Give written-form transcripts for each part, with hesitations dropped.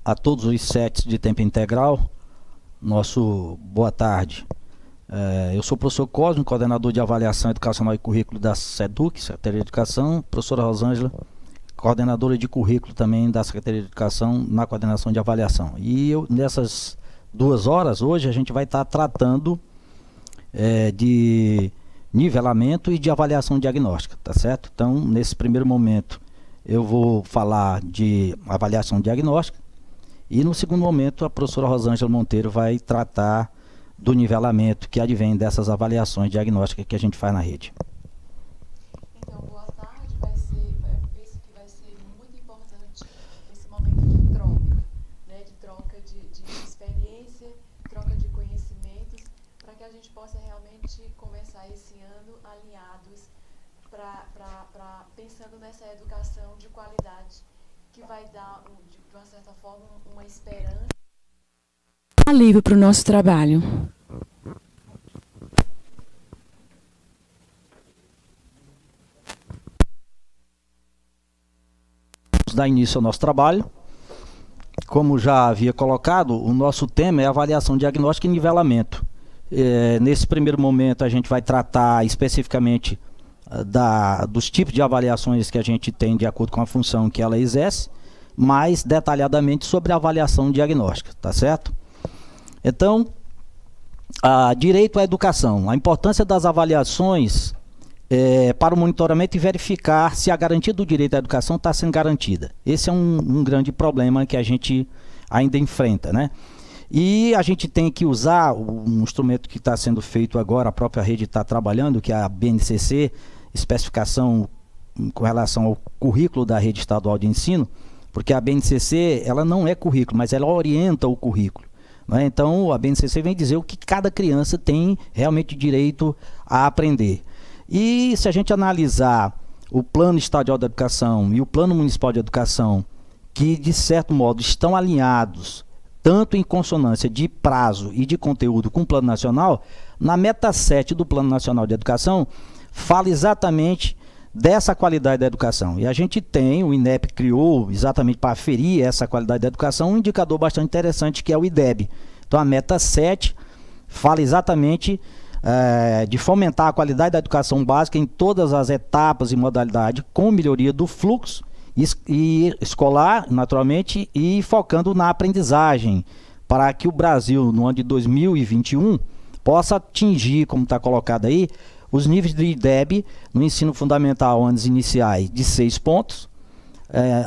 a todos os sets de tempo integral, nosso boa tarde. Eu sou o professor Cosme, coordenador de avaliação educacional e currículo da SEDUC, Secretaria de Educação, professora Rosângela, coordenadora de currículo também da Secretaria de Educação na coordenação de avaliação. E nessas 2 horas, hoje, a gente vai estar tratando de nivelamento e de avaliação diagnóstica, tá certo? Então, nesse primeiro momento, eu vou falar de avaliação diagnóstica e no segundo momento a professora Rosângela Monteiro vai tratar do nivelamento que advém dessas avaliações diagnósticas que a gente faz na rede. Então, boa tarde. Penso que vai ser muito importante esse momento de troca, né? De troca de experiência, troca de conhecimentos, para que a gente possa realmente começar esse ano alinhados, pensando nessa educação de qualidade, que vai dar, de uma certa forma, uma esperança. Alívio para o nosso trabalho. Vamos dar início ao nosso trabalho. Como já havia colocado, o nosso tema é avaliação diagnóstica e nivelamento. Nesse primeiro momento a gente vai tratar especificamente dos tipos de avaliações que a gente tem de acordo com a função que ela exerce, mais detalhadamente sobre a avaliação diagnóstica, tá certo? Então, direito à educação, a importância das avaliações para o monitoramento e verificar se a garantia do direito à educação está sendo garantida. Esse é um grande problema que a gente ainda enfrenta, né? E a gente tem que usar um instrumento que está sendo feito agora, a própria rede está trabalhando, que é a BNCC, especificação com relação ao currículo da rede estadual de ensino, porque a BNCC ela não é currículo, mas ela orienta o currículo. Né? Então a BNCC vem dizer o que cada criança tem realmente direito a aprender. E se a gente analisar o Plano Estadual da Educação e o Plano Municipal de Educação, que de certo modo estão alinhados, tanto em consonância de prazo e de conteúdo com o Plano Nacional, na meta 7 do Plano Nacional de Educação, fala exatamente dessa qualidade da educação. E a gente tem, o INEP criou exatamente para aferir essa qualidade da educação, um indicador bastante interessante que é o IDEB. Então a meta 7 fala exatamente de fomentar a qualidade da educação básica em todas as etapas e modalidades, com melhoria do fluxo e escolar, naturalmente, e focando na aprendizagem, para que o Brasil, no ano de 2021, possa atingir, como está colocado aí, os níveis de IDEB no ensino fundamental, anos iniciais de 6 pontos,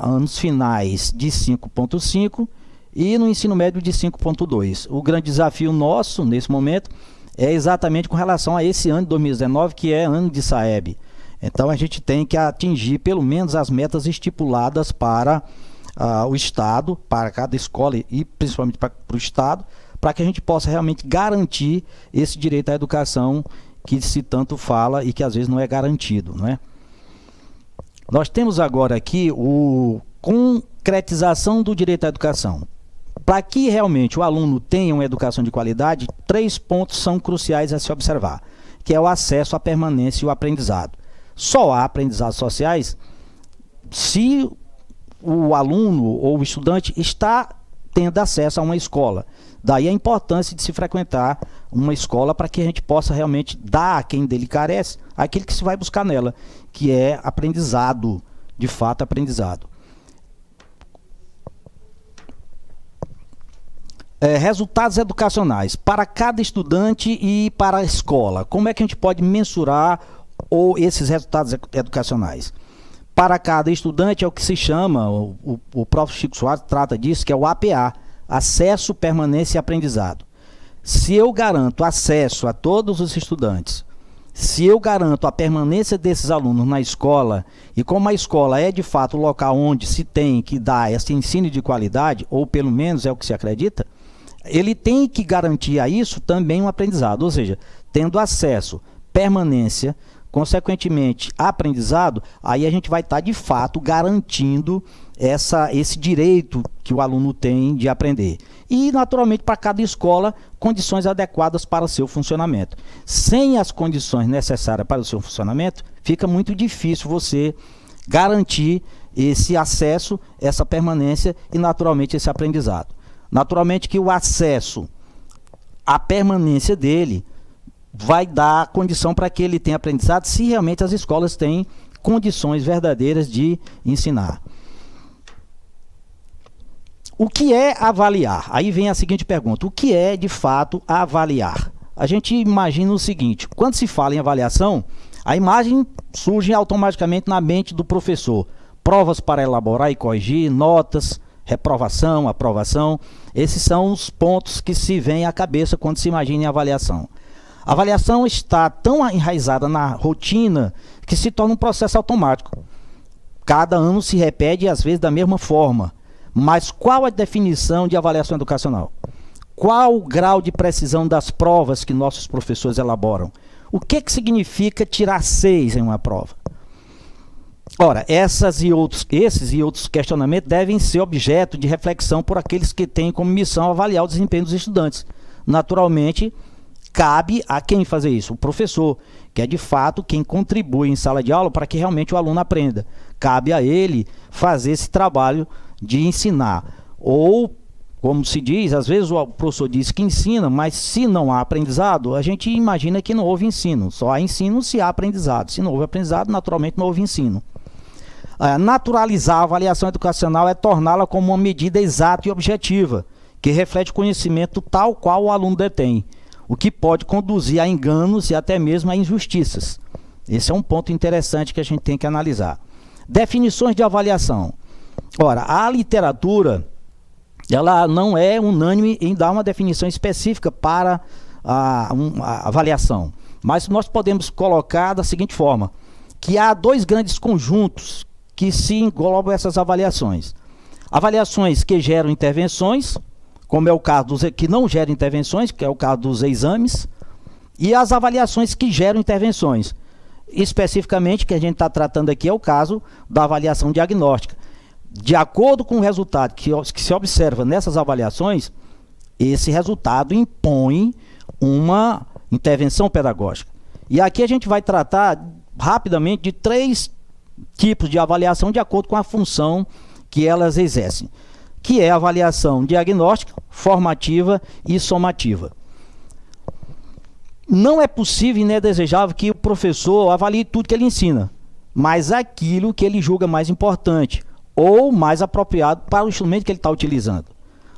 anos finais de 5,5 e no ensino médio de 5,2. O grande desafio nosso, nesse momento, é exatamente com relação a esse ano de 2019, que é ano de SAEB. Então a gente tem que atingir pelo menos as metas estipuladas para o Estado, para cada escola e principalmente para o Estado, para que a gente possa realmente garantir esse direito à educação que se tanto fala e que às vezes não é garantido, não é? Nós temos agora aqui o concretização do direito à educação. Para que realmente o aluno tenha uma educação de qualidade, 3 pontos são cruciais a se observar, que é o acesso, a permanência e o aprendizado. Só há aprendizados sociais se o aluno ou o estudante está tendo acesso a uma escola. Daí a importância de se frequentar uma escola para que a gente possa realmente dar a quem dele carece aquilo que se vai buscar nela, que é aprendizado, de fato aprendizado. Resultados educacionais para cada estudante e para a escola. Como é que a gente pode mensurar esses resultados educacionais? Para cada estudante é o que se chama, o próprio Chico Soares trata disso, que é o APA, acesso, permanência e aprendizado. Se eu garanto acesso a todos os estudantes, se eu garanto a permanência desses alunos na escola, e como a escola é de fato o local onde se tem que dar esse ensino de qualidade, ou pelo menos é o que se acredita, ele tem que garantir a isso também um aprendizado, ou seja, tendo acesso, permanência, consequentemente aprendizado, aí a gente vai estar de fato garantindo esse direito que o aluno tem de aprender. E naturalmente para cada escola condições adequadas para o seu funcionamento. Sem as condições necessárias para o seu funcionamento, fica muito difícil você garantir esse acesso, essa permanência e, naturalmente, esse aprendizado. Naturalmente que o acesso à permanência dele vai dar condição para que ele tenha aprendizado, se realmente as escolas têm condições verdadeiras de ensinar. O que é avaliar? Aí vem a seguinte pergunta: o que é, de fato, avaliar? A gente imagina o seguinte: quando se fala em avaliação, a imagem surge automaticamente na mente do professor. Provas para elaborar e corrigir, notas, reprovação, aprovação. Esses são os pontos que se vêm à cabeça quando se imagina em avaliação. A avaliação está tão enraizada na rotina que se torna um processo automático. Cada ano se repete, às vezes, da mesma forma. Mas qual a definição de avaliação educacional? Qual o grau de precisão das provas que nossos professores elaboram? O que significa tirar 6 em uma prova? Ora, esses e outros questionamentos devem ser objeto de reflexão por aqueles que têm como missão avaliar o desempenho dos estudantes. Naturalmente, cabe a quem fazer isso? O professor, que é de fato quem contribui em sala de aula para que realmente o aluno aprenda. Cabe a ele fazer esse trabalho de ensinar. Ou, como se diz, às vezes o professor diz que ensina, mas se não há aprendizado, a gente imagina que não houve ensino. Só há ensino se há aprendizado. Se não houve aprendizado, naturalmente não houve ensino. Naturalizar a avaliação educacional é torná-la como uma medida exata e objetiva, que reflete o conhecimento tal qual o aluno detém, o que pode conduzir a enganos e até mesmo a injustiças. Esse é um ponto interessante que a gente tem que analisar. Definições de avaliação. Ora, a literatura, ela não é unânime em dar uma definição específica para a avaliação, mas nós podemos colocar da seguinte forma, que há 2 grandes conjuntos que se englobam essas avaliações. Avaliações que geram intervenções, como é o caso dos que não geram intervenções, que é o caso dos exames, e as avaliações que geram intervenções. Especificamente, que a gente está tratando aqui é o caso da avaliação diagnóstica. De acordo com o resultado que se observa nessas avaliações, esse resultado impõe uma intervenção pedagógica. E aqui a gente vai tratar rapidamente de 3 tipos de avaliação de acordo com a função que elas exercem, que é a avaliação diagnóstica, formativa e somativa. Não é possível e nem é desejável que o professor avalie tudo que ele ensina, mas aquilo que ele julga mais importante ou mais apropriado para o instrumento que ele está utilizando.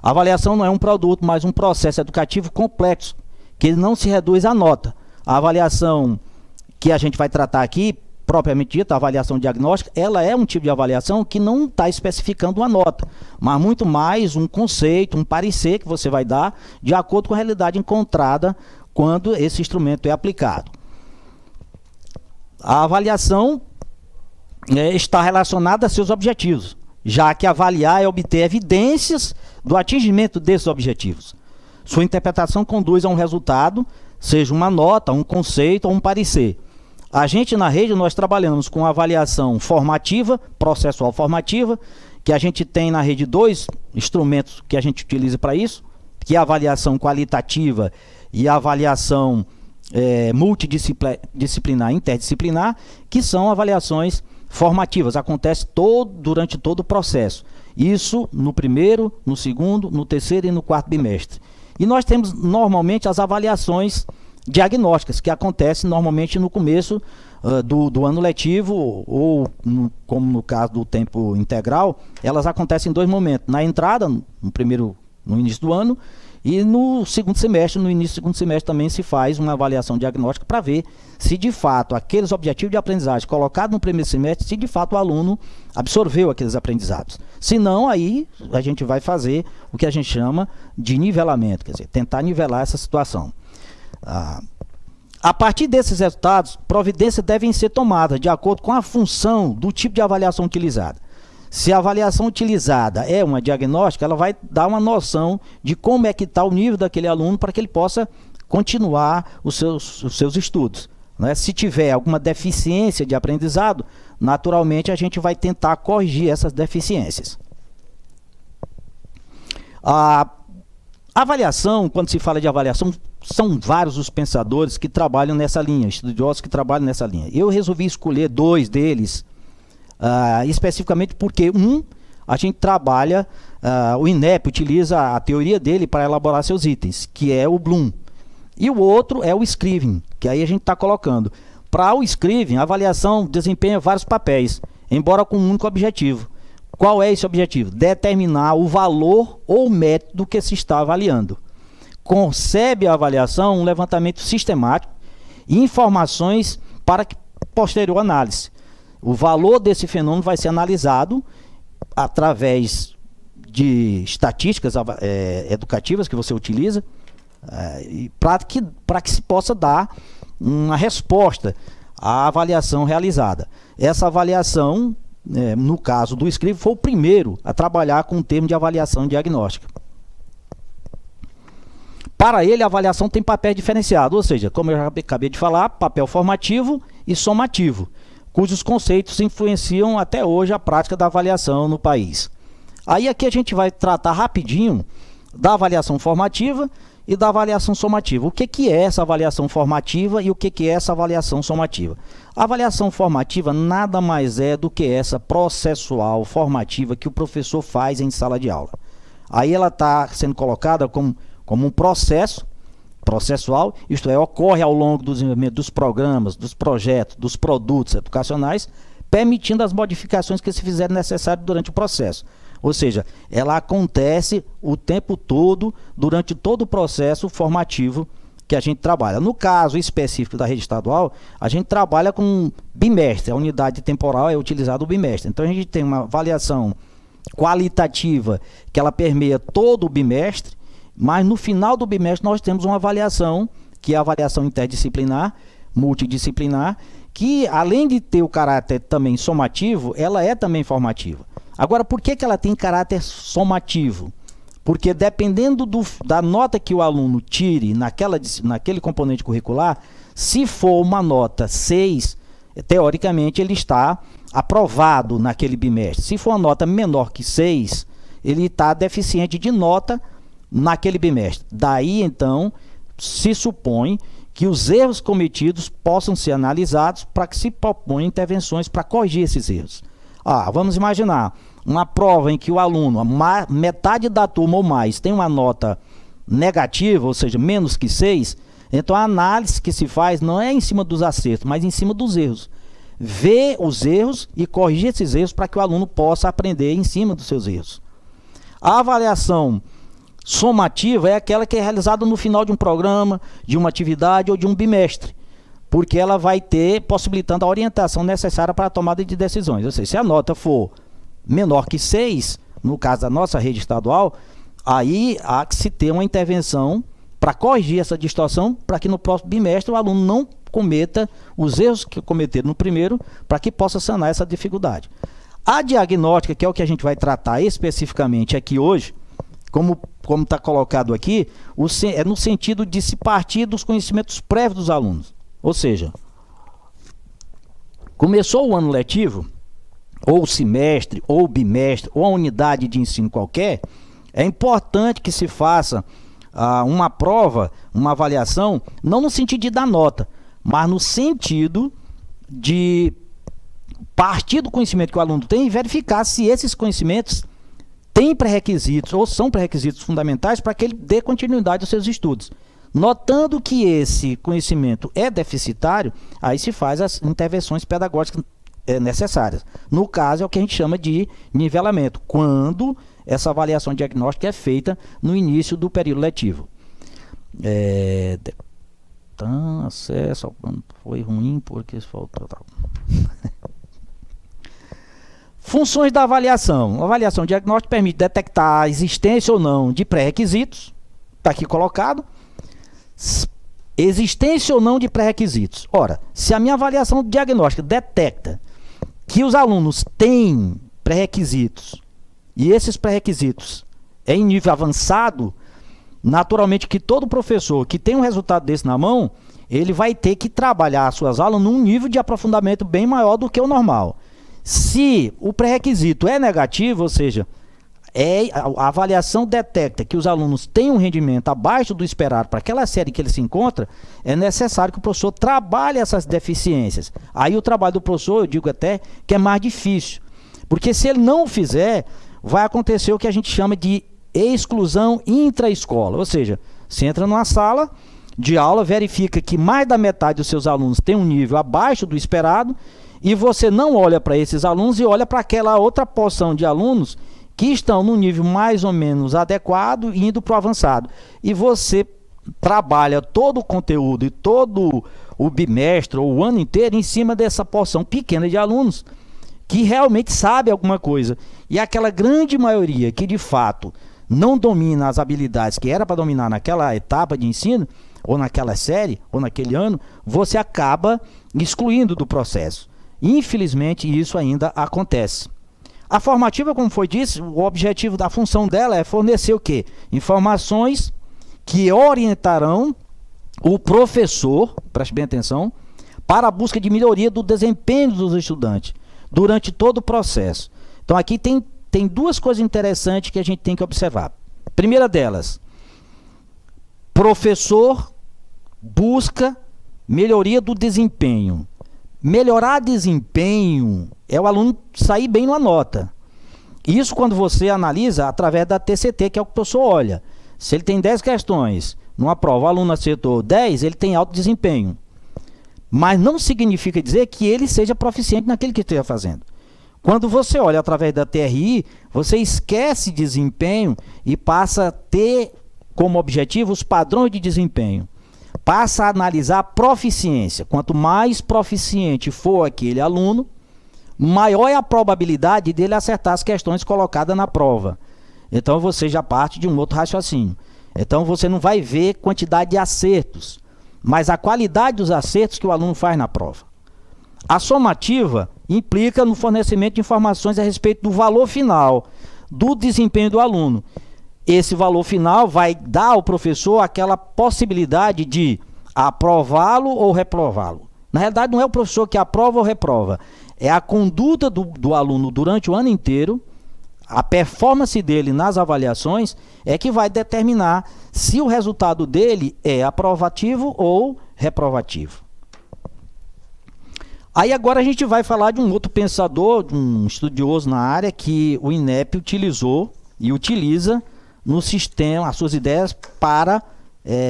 A avaliação não é um produto, mas um processo educativo complexo, que não se reduz à nota. A avaliação que a gente vai tratar aqui, propriamente dita, a avaliação diagnóstica, ela é um tipo de avaliação que não está especificando uma nota, mas muito mais um conceito, um parecer que você vai dar de acordo com a realidade encontrada quando esse instrumento é aplicado. A avaliação está relacionada a seus objetivos, já que avaliar é obter evidências do atingimento desses objetivos. Sua interpretação conduz a um resultado, seja uma nota, um conceito ou um parecer. A gente na rede, nós trabalhamos com avaliação formativa, processual formativa, que a gente tem na rede 2 instrumentos que a gente utiliza para isso, que é a avaliação qualitativa e a avaliação multidisciplinar, interdisciplinar, que são avaliações formativas, acontece durante todo o processo. Isso no primeiro, no segundo, no terceiro e no 4º bimestre. E nós temos normalmente as avaliações diagnósticas, que acontecem normalmente no começo do ano letivo, ou como no caso do tempo integral, elas acontecem em 2 momentos, na entrada, no início do ano, e no segundo semestre, no início do segundo semestre também se faz uma avaliação diagnóstica para ver se de fato aqueles objetivos de aprendizagem colocados no primeiro semestre, se de fato o aluno absorveu aqueles aprendizados. Se não, aí a gente vai fazer o que a gente chama de nivelamento, quer dizer, tentar nivelar essa situação. A partir desses resultados, providências devem ser tomadas de acordo com a função do tipo de avaliação utilizada. Se a avaliação utilizada é uma diagnóstica, ela vai dar uma noção de como é que está o nível daquele aluno para que ele possa continuar os seus estudos, né? Se tiver alguma deficiência de aprendizado, naturalmente a gente vai tentar corrigir essas deficiências. A avaliação, quando se fala de avaliação, são vários os pensadores que trabalham nessa linha, estudiosos que trabalham nessa linha. Eu resolvi escolher 2 deles especificamente porque, a gente trabalha, o INEP utiliza a teoria dele para elaborar seus itens, que é o Bloom. E o outro é o Scriven, que aí a gente está colocando. Para o Scriven, a avaliação desempenha vários papéis, embora com um único objetivo. Qual é esse objetivo? Determinar o valor ou método que se está avaliando. Concebe a avaliação um levantamento sistemático e informações para posterior análise. O valor desse fenômeno vai ser analisado através de estatísticas educativas que você utiliza, para que se possa dar uma resposta à avaliação realizada. Essa avaliação, no caso do Scriven, foi o primeiro a trabalhar com o termo de avaliação diagnóstica. Para ele, a avaliação tem papel diferenciado, ou seja, como eu já acabei de falar, papel formativo e somativo, cujos conceitos influenciam até hoje a prática da avaliação no país. Aí aqui a gente vai tratar rapidinho da avaliação formativa e da avaliação somativa. O que é essa avaliação formativa e o que é essa avaliação somativa? A avaliação formativa nada mais é do que essa processual formativa que o professor faz em sala de aula. Aí ela está sendo colocada como um processo processual, isto é, ocorre ao longo do desenvolvimento dos programas, dos projetos, dos produtos educacionais, permitindo as modificações que se fizerem necessárias durante o processo. Ou seja, ela acontece o tempo todo, durante todo o processo formativo que a gente trabalha. No caso específico da rede estadual, a gente trabalha com bimestre, a unidade temporal é utilizada o bimestre. Então a gente tem uma avaliação qualitativa que ela permeia todo o bimestre, mas no final do bimestre nós temos uma avaliação, que é a avaliação interdisciplinar, multidisciplinar, que além de ter o caráter também somativo, ela é também formativa. Agora, por que ela tem caráter somativo? Porque dependendo da nota que o aluno tire naquele componente curricular, se for uma nota 6, teoricamente ele está aprovado naquele bimestre. Se for uma nota menor que 6, ele está deficiente de nota naquele bimestre. Daí, então, se supõe que os erros cometidos possam ser analisados para que se proponham intervenções para corrigir esses erros. Vamos imaginar uma prova em que o aluno, metade da turma ou mais, tem uma nota negativa, ou seja, menos que 6, então a análise que se faz não é em cima dos acertos, mas em cima dos erros. Ver os erros e corrigir esses erros para que o aluno possa aprender em cima dos seus erros. A avaliação somativa é aquela que é realizada no final de um programa, de uma atividade ou de um bimestre, porque ela vai ter, possibilitando a orientação necessária para a tomada de decisões. Ou seja, se a nota for menor que 6, no caso da nossa rede estadual, aí há que se ter uma intervenção para corrigir essa distorção, para que no próximo bimestre o aluno não cometa os erros que cometeram no primeiro, para que possa sanar essa dificuldade. A diagnóstica, que é o que a gente vai tratar especificamente aqui hoje, como está colocado aqui, é no sentido de se partir dos conhecimentos prévios dos alunos. Ou seja, começou o ano letivo, ou o semestre, ou o bimestre, ou a unidade de ensino qualquer, é importante que se faça uma prova, uma avaliação, não no sentido de dar nota, mas no sentido de partir do conhecimento que o aluno tem e verificar se esses conhecimentos têm pré-requisitos ou são pré-requisitos fundamentais para que ele dê continuidade aos seus estudos. Notando que esse conhecimento é deficitário, aí se faz as intervenções pedagógicas necessárias. No caso, é o que a gente chama de nivelamento, quando essa avaliação diagnóstica é feita no início do período letivo. Acesso ao plano foi ruim porque faltou. Funções da avaliação. A avaliação diagnóstica permite detectar a existência ou não de pré-requisitos, está aqui colocado. Existência ou não de pré-requisitos. Ora, se a minha avaliação diagnóstica detecta que os alunos têm pré-requisitos e esses pré-requisitos é em nível avançado, naturalmente que todo professor que tem um resultado desse na mão, ele vai ter que trabalhar as suas aulas num nível de aprofundamento bem maior do que o normal. Se o pré-requisito é negativo, ou seja, A avaliação detecta que os alunos têm um rendimento abaixo do esperado para aquela série que ele se encontra, é necessário que o professor trabalhe essas deficiências. Aí o trabalho do professor, eu digo até, que é mais difícil. Porque se ele não o fizer, vai acontecer o que a gente chama de exclusão intra-escola. Ou seja, você entra numa sala de aula, verifica que mais da metade dos seus alunos tem um nível abaixo do esperado, e você não olha para esses alunos e olha para aquela outra porção de alunos que estão no nível mais ou menos adequado e indo para o avançado. E você trabalha todo o conteúdo e todo o bimestre ou o ano inteiro em cima dessa porção pequena de alunos que realmente sabe alguma coisa. E aquela grande maioria que de fato não domina as habilidades que era para dominar naquela etapa de ensino, ou naquela série, ou naquele ano, você acaba excluindo do processo. Infelizmente, isso ainda acontece. A formativa, como foi dito, o objetivo da função dela é fornecer o quê? Informações que orientarão o professor, preste bem atenção, para a busca de melhoria do desempenho dos estudantes durante todo o processo. Então aqui tem duas coisas interessantes que a gente tem que observar. Primeira delas, professor busca melhoria do desempenho. Melhorar desempenho é o aluno sair bem numa nota. Isso quando você analisa através da TCT, que é o que o professor olha. Se ele tem 10 questões numa prova, o aluno acertou 10, ele tem alto desempenho. Mas não significa dizer que ele seja proficiente naquilo que esteja fazendo. Quando você olha através da TRI, você esquece desempenho e passa a ter como objetivo os padrões de desempenho. Passa a analisar a proficiência. Quanto mais proficiente for aquele aluno, maior é a probabilidade dele acertar as questões colocadas na prova. Então você já parte de um outro raciocínio. Então você não vai ver quantidade de acertos, mas a qualidade dos acertos que o aluno faz na prova. A somativa implica no fornecimento de informações a respeito do valor final, do desempenho do aluno. Esse valor final vai dar ao professor aquela possibilidade de aprová-lo ou reprová-lo. Na realidade, não é o professor que aprova ou reprova, é a conduta do aluno durante o ano inteiro, a performance dele nas avaliações é que vai determinar se o resultado dele é aprovativo ou reprovativo. Aí agora a gente vai falar de um outro pensador, de um estudioso na área que o INEP utilizou e utiliza no sistema, as suas ideias para,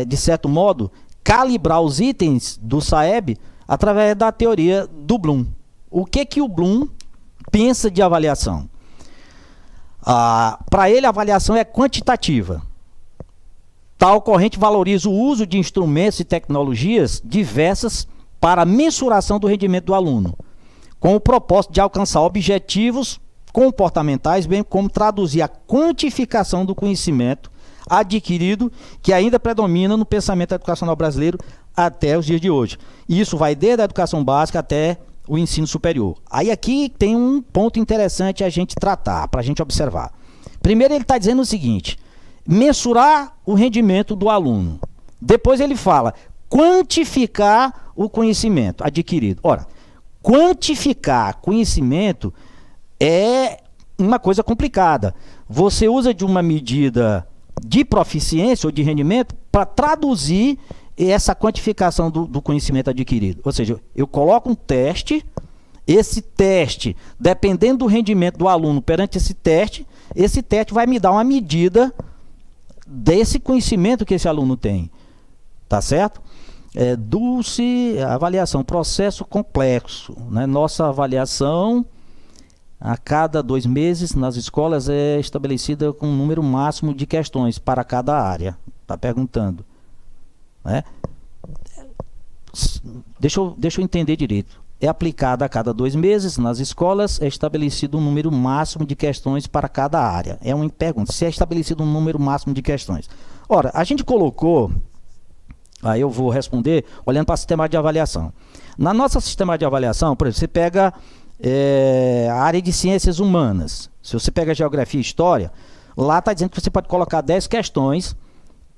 de certo modo, calibrar os itens do SAEB através da teoria do Bloom. O que o Bloom pensa de avaliação? Para ele, a avaliação é quantitativa. Tal corrente valoriza o uso de instrumentos e tecnologias diversas para a mensuração do rendimento do aluno, com o propósito de alcançar objetivos comportamentais, bem como traduzir a quantificação do conhecimento adquirido que ainda predomina no pensamento educacional brasileiro até os dias de hoje. E isso vai desde a educação básica até o ensino superior. Aí aqui tem um ponto interessante a gente tratar, para a gente observar. Primeiro ele está dizendo o seguinte, mensurar o rendimento do aluno. Depois ele fala, quantificar o conhecimento adquirido. Ora, quantificar conhecimento é uma coisa complicada. Você usa de uma medida de proficiência ou de rendimento para traduzir essa quantificação do conhecimento adquirido. Ou seja, eu coloco um teste, esse teste, dependendo do rendimento do aluno perante esse teste vai me dar uma medida desse conhecimento que esse aluno tem. Tá certo? Dulce, avaliação, processo complexo, né? Nossa avaliação a cada 2 meses nas escolas é estabelecida com um número máximo de questões para cada área. Está perguntando. Né? Deixa eu entender direito. É aplicada a cada 2 meses nas escolas, é estabelecido um número máximo de questões para cada área. É uma pergunta, se é estabelecido um número máximo de questões. Ora, a gente colocou, aí eu vou responder olhando para o sistema de avaliação. Na nossa sistema de avaliação, por exemplo, você pega a área de ciências humanas. Se você pega geografia e história, lá está dizendo que você pode colocar 10 questões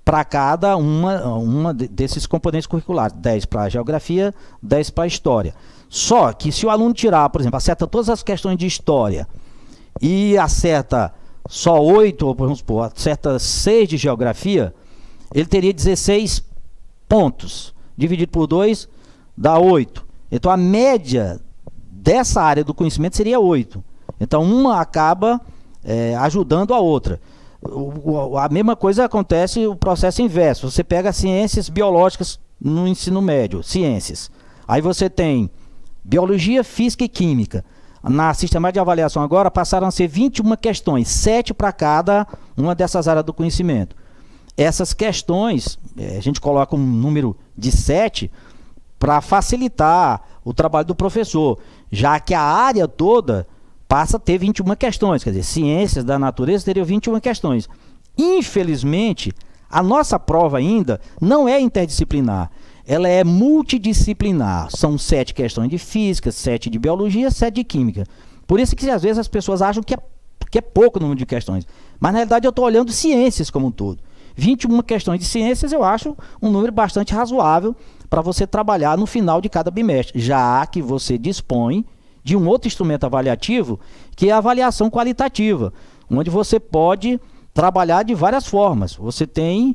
para cada uma desses componentes curriculares. 10 para geografia, 10 para história. Só que se o aluno tirar, por exemplo, acerta todas as questões de história e acerta só 8, ou vamos supor, acerta 6 de geografia, ele teria 16 pontos. Dividido por 2 dá 8. Então a média dessa área do conhecimento seria 8. Então uma acaba ajudando a outra. A mesma coisa acontece o processo inverso. Você pega ciências biológicas no ensino médio, ciências. Aí você tem biologia, física e química. Na sistemática de avaliação agora passaram a ser 21 questões, 7 para cada uma dessas áreas do conhecimento. Essas questões, a gente coloca um número de 7 para facilitar o trabalho do professor, já que a área toda passa a ter 21 questões, quer dizer, ciências da natureza teriam 21 questões. Infelizmente, a nossa prova ainda não é interdisciplinar, ela é multidisciplinar. São 7 questões de física, 7 de biologia, 7 de química. Por isso que às vezes as pessoas acham que é pouco o número de questões, mas na realidade eu estou olhando ciências como um todo. 21 questões de ciências eu acho um número bastante razoável para você trabalhar no final de cada bimestre, já que você dispõe de um outro instrumento avaliativo, que é a avaliação qualitativa, onde você pode trabalhar de várias formas. Você tem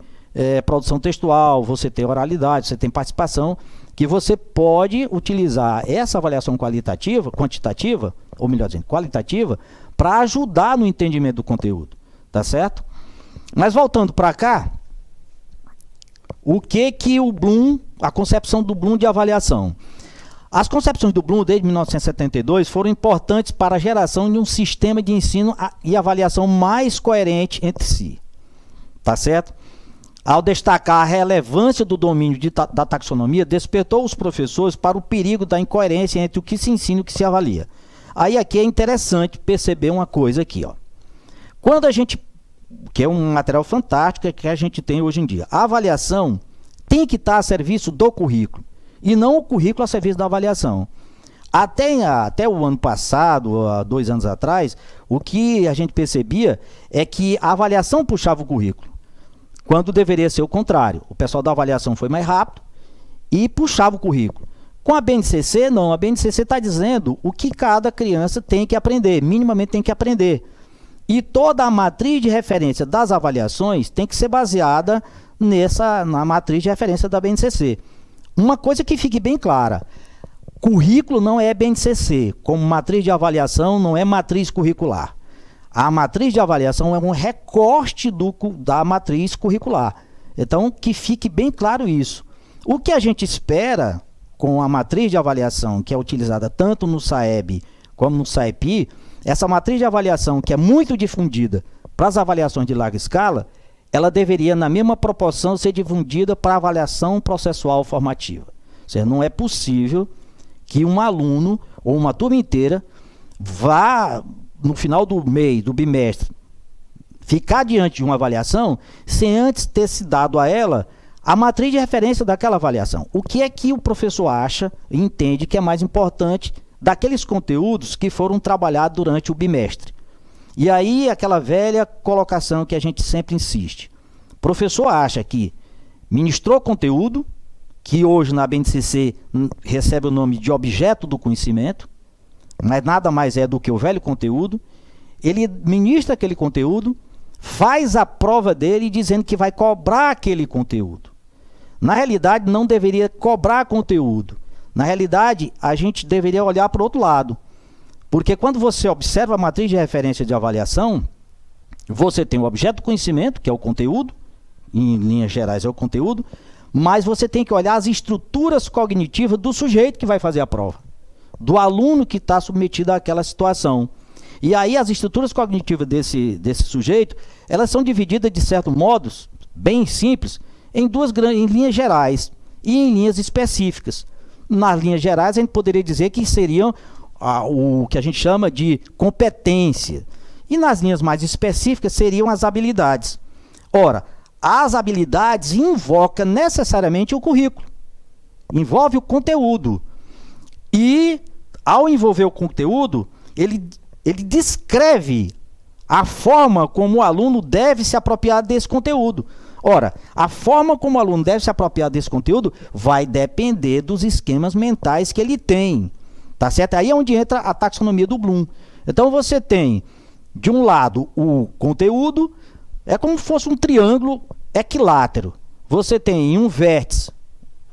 produção textual, você tem oralidade, você tem participação, que você pode utilizar essa avaliação quantitativa, ou melhor dizendo, qualitativa, para ajudar no entendimento do conteúdo, tá certo? Mas voltando para cá, o que o Bloom, a concepção do Bloom de avaliação? As concepções do Bloom desde 1972 foram importantes para a geração de um sistema de ensino e avaliação mais coerente entre si, tá certo? Ao destacar a relevância do domínio da taxonomia, despertou os professores para o perigo da incoerência entre o que se ensina e o que se avalia. Aí aqui é interessante perceber uma coisa aqui, ó. Quando a gente, que é um material fantástico que a gente tem hoje em dia, a avaliação tem que estar a serviço do currículo e não o currículo a serviço da avaliação. Até o ano passado, há 2 anos atrás, o que a gente percebia é que a avaliação puxava o currículo, quando deveria ser o contrário. O pessoal da avaliação foi mais rápido e puxava o currículo. Com a BNCC, não. A BNCC está dizendo o que cada criança tem que aprender, minimamente tem que aprender. E toda a matriz de referência das avaliações tem que ser baseada na matriz de referência da BNCC. Uma coisa que fique bem clara: currículo não é BNCC, como matriz de avaliação não é matriz curricular. A matriz de avaliação é um recorte da matriz curricular. Então, que fique bem claro isso. O que a gente espera com a matriz de avaliação, que é utilizada tanto no SAEB como no SAEPI, essa matriz de avaliação, que é muito difundida para as avaliações de larga escala, ela deveria, na mesma proporção, ser difundida para a avaliação processual formativa. Ou seja, não é possível que um aluno ou uma turma inteira vá, no final do mês, do bimestre, ficar diante de uma avaliação sem antes ter se dado a ela a matriz de referência daquela avaliação. O que é que o professor acha e entende que é mais importante daqueles conteúdos que foram trabalhados durante o bimestre? E aí, aquela velha colocação que a gente sempre insiste. O professor acha que ministrou conteúdo, que hoje na BNCC recebe o nome de objeto do conhecimento, mas nada mais é do que o velho conteúdo. Ele ministra aquele conteúdo, faz a prova dele dizendo que vai cobrar aquele conteúdo. Na realidade, não deveria cobrar conteúdo. Na realidade, a gente deveria olhar para o outro lado. Porque quando você observa a matriz de referência de avaliação, você tem o objeto do conhecimento, que é o conteúdo, em linhas gerais é o conteúdo, mas você tem que olhar as estruturas cognitivas do sujeito que vai fazer a prova, do aluno que está submetido àquela situação. E aí as estruturas cognitivas desse sujeito, elas são divididas de certo modo, bem simples, em linhas gerais e em linhas específicas. Nas linhas gerais, a gente poderia dizer que seriam o que a gente chama de competência. E nas linhas mais específicas seriam as habilidades. Ora, as habilidades invocam necessariamente o currículo. Envolve o conteúdo. E, ao envolver o conteúdo, ele descreve a forma como o aluno deve se apropriar desse conteúdo. Ora, a forma como o aluno deve se apropriar desse conteúdo vai depender dos esquemas mentais que ele tem. Tá certo? Aí é onde entra a taxonomia do Bloom. Então você tem de um lado o conteúdo, é como se fosse um triângulo equilátero. Você tem em um vértice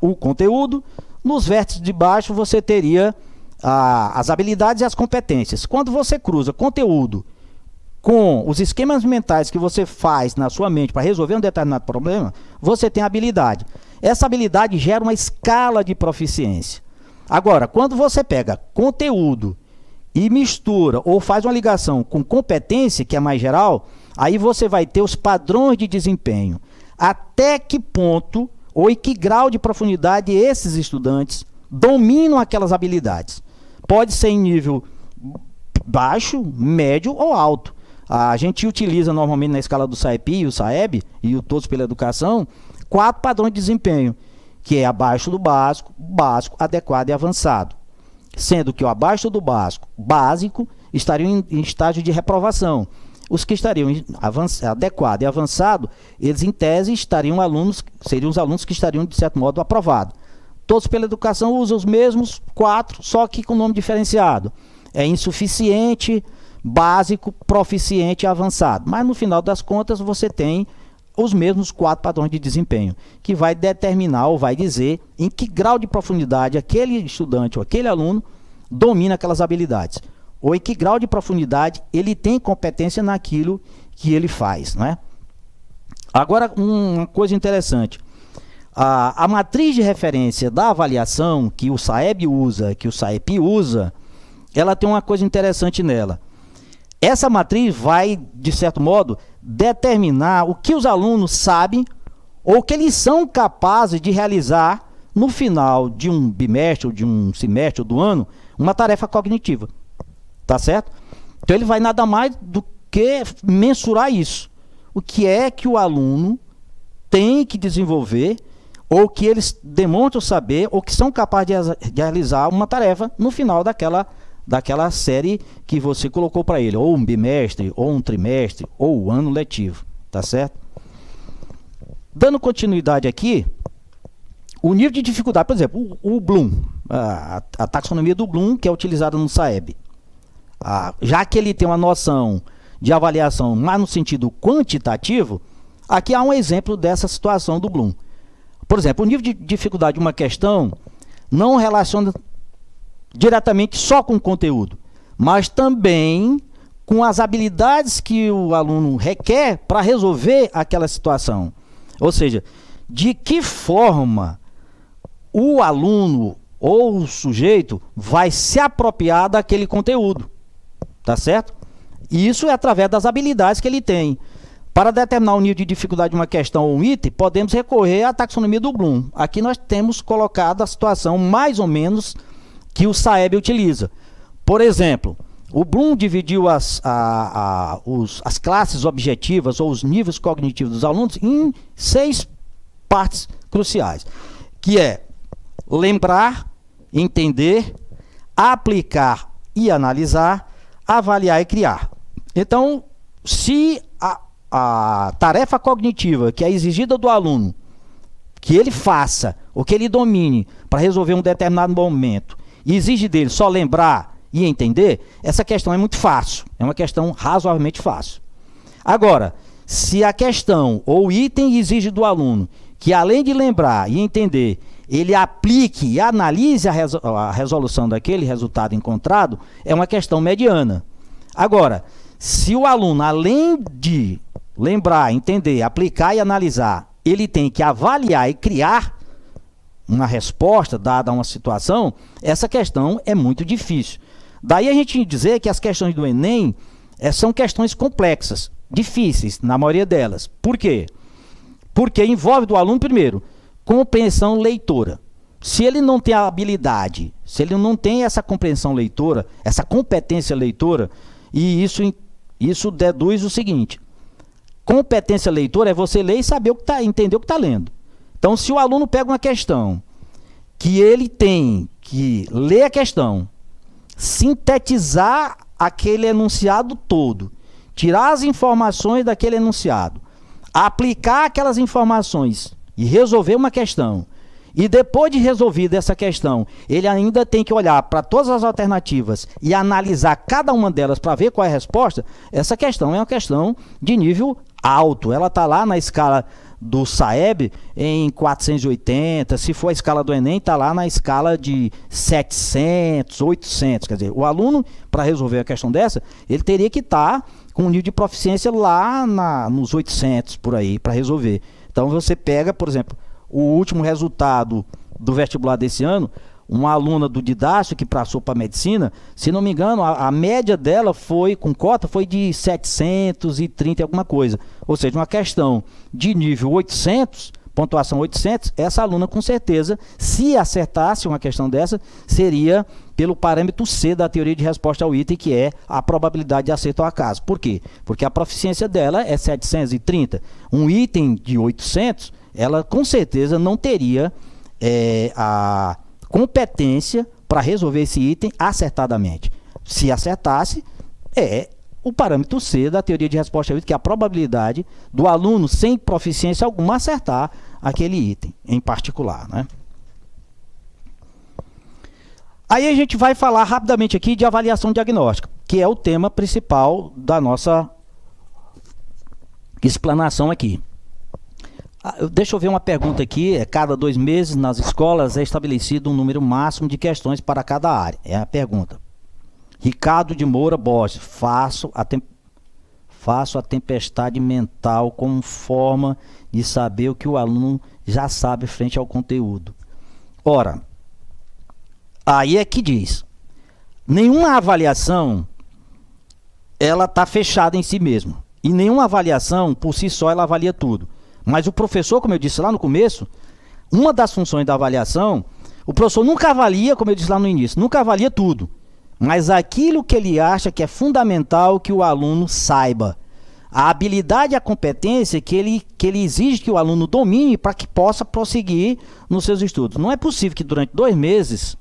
o conteúdo, nos vértices de baixo você teria as habilidades e as competências. Quando você cruza conteúdo com os esquemas mentais que você faz na sua mente para resolver um determinado problema, você tem habilidade. Essa habilidade gera uma escala de proficiência. Agora, quando você pega conteúdo e mistura ou faz uma ligação com competência, que é mais geral, aí você vai ter os padrões de desempenho. Até que ponto ou em que grau de profundidade esses estudantes dominam aquelas habilidades. Pode ser em nível baixo, médio ou alto. A gente utiliza normalmente na escala do SAEP e o SAEB, e o Todos pela Educação, 4 padrões de desempenho, que é abaixo do básico, básico, adequado e avançado. Sendo que o abaixo do básico, estariam em estágio de reprovação. Os que estariam adequado e avançado, eles em tese seriam os alunos que estariam de certo modo aprovados. Todos pela Educação usam os mesmos 4, só que com nome diferenciado. É insuficiente, básico, proficiente e avançado. Mas no final das contas você tem os mesmos 4 padrões de desempenho, que vai determinar ou vai dizer em que grau de profundidade aquele estudante ou aquele aluno domina aquelas habilidades. Ou em que grau de profundidade ele tem competência naquilo que ele faz, não é? Agora, uma coisa interessante. A matriz de referência da avaliação que o SAEB usa, que o SAEP usa, ela tem uma coisa interessante nela. Essa matriz vai, de certo modo, determinar o que os alunos sabem ou o que eles são capazes de realizar no final de um bimestre, ou de um semestre, ou do ano, uma tarefa cognitiva. Tá certo? Então ele vai nada mais do que mensurar isso. O que é que o aluno tem que desenvolver, ou que eles demonstram saber, ou que são capazes de realizar uma tarefa no final daquela série que você colocou para ele, ou um bimestre, ou um trimestre, ou um ano letivo. Tá certo? Dando continuidade aqui, o nível de dificuldade, por exemplo, o Bloom, a taxonomia do Bloom, que é utilizada no SAEB. Já que ele tem uma noção de avaliação mais no sentido quantitativo, aqui há um exemplo dessa situação do Bloom. Por exemplo, o nível de dificuldade de uma questão não relaciona diretamente só com o conteúdo, mas também com as habilidades que o aluno requer para resolver aquela situação. Ou seja, de que forma o aluno ou o sujeito vai se apropriar daquele conteúdo. Tá certo? E isso é através das habilidades que ele tem. Para determinar o nível de dificuldade de uma questão ou um item, podemos recorrer à taxonomia do Bloom. Aqui nós temos colocado a situação mais ou menos que o SAEB utiliza. Por exemplo, o Bloom dividiu as classes objetivas ou os níveis cognitivos dos alunos em 6 partes cruciais, que é lembrar, entender, aplicar e analisar, avaliar e criar. Então, se a tarefa cognitiva que é exigida do aluno, que ele faça, ou que ele domine para resolver um determinado momento, e exige dele só lembrar e entender, essa questão é muito fácil, é uma questão razoavelmente fácil. Agora, se a questão ou item exige do aluno que, além de lembrar e entender, ele aplique e analise a resolução daquele resultado encontrado, é uma questão mediana. Agora, se o aluno, além de lembrar, entender, aplicar e analisar, ele tem que avaliar e criar uma resposta dada a uma situação, essa questão é muito difícil. Daí a gente dizer que as questões do Enem são questões complexas, difíceis, na maioria delas. Por quê? Porque envolve do aluno, primeiro, compreensão leitora. Se ele não tem a habilidade, se ele não tem essa compreensão leitora, essa competência leitora, e isso deduz o seguinte: competência leitora é você ler e saber entender o que está lendo. Então, se o aluno pega uma questão que ele tem que ler a questão, sintetizar aquele enunciado todo, tirar as informações daquele enunciado, aplicar aquelas informações e resolver uma questão, e depois de resolvida essa questão, ele ainda tem que olhar para todas as alternativas e analisar cada uma delas para ver qual é a resposta, essa questão é uma questão de nível alto. Ela está lá na escala do SAEB em 480, se for a escala do Enem, está lá na escala de 700, 800. Quer dizer, o aluno, para resolver a questão dessa, ele teria que estar com um nível de proficiência lá nos 800, por aí, para resolver. Então você pega, por exemplo, o último resultado do vestibular desse ano, uma aluna do didático que passou para medicina, se não me engano, a média dela foi, com cota, foi de 730 e alguma coisa. Ou seja, uma questão de nível 800, pontuação 800, essa aluna com certeza, se acertasse uma questão dessa, seria pelo parâmetro C da teoria de resposta ao item, que é a probabilidade de acerto ao acaso. Por quê? Porque a proficiência dela é 730. Um item de 800, ela com certeza não teria a competência para resolver esse item acertadamente. Se acertasse, é o parâmetro C da teoria de resposta ao item, que é a probabilidade do aluno sem proficiência alguma acertar aquele item em particular, né? Aí a gente vai falar rapidamente aqui de avaliação diagnóstica, que é o tema principal da nossa explanação aqui. Deixa eu ver uma pergunta aqui. Cada 2 meses nas escolas é estabelecido um número máximo de questões para cada área. É a pergunta. Ricardo de Moura Borges. Faço a tempestade mental como forma de saber o que o aluno já sabe frente ao conteúdo. Ora, aí é que diz. Nenhuma avaliação ela está fechada em si mesma. E nenhuma avaliação, por si só, ela avalia tudo. Mas o professor, como eu disse lá no começo, uma das funções da avaliação, o professor nunca avalia, como eu disse lá no início, nunca avalia tudo. Mas aquilo que ele acha que é fundamental que o aluno saiba. A habilidade e a competência que ele exige que o aluno domine para que possa prosseguir nos seus estudos. Não é possível que durante 2 meses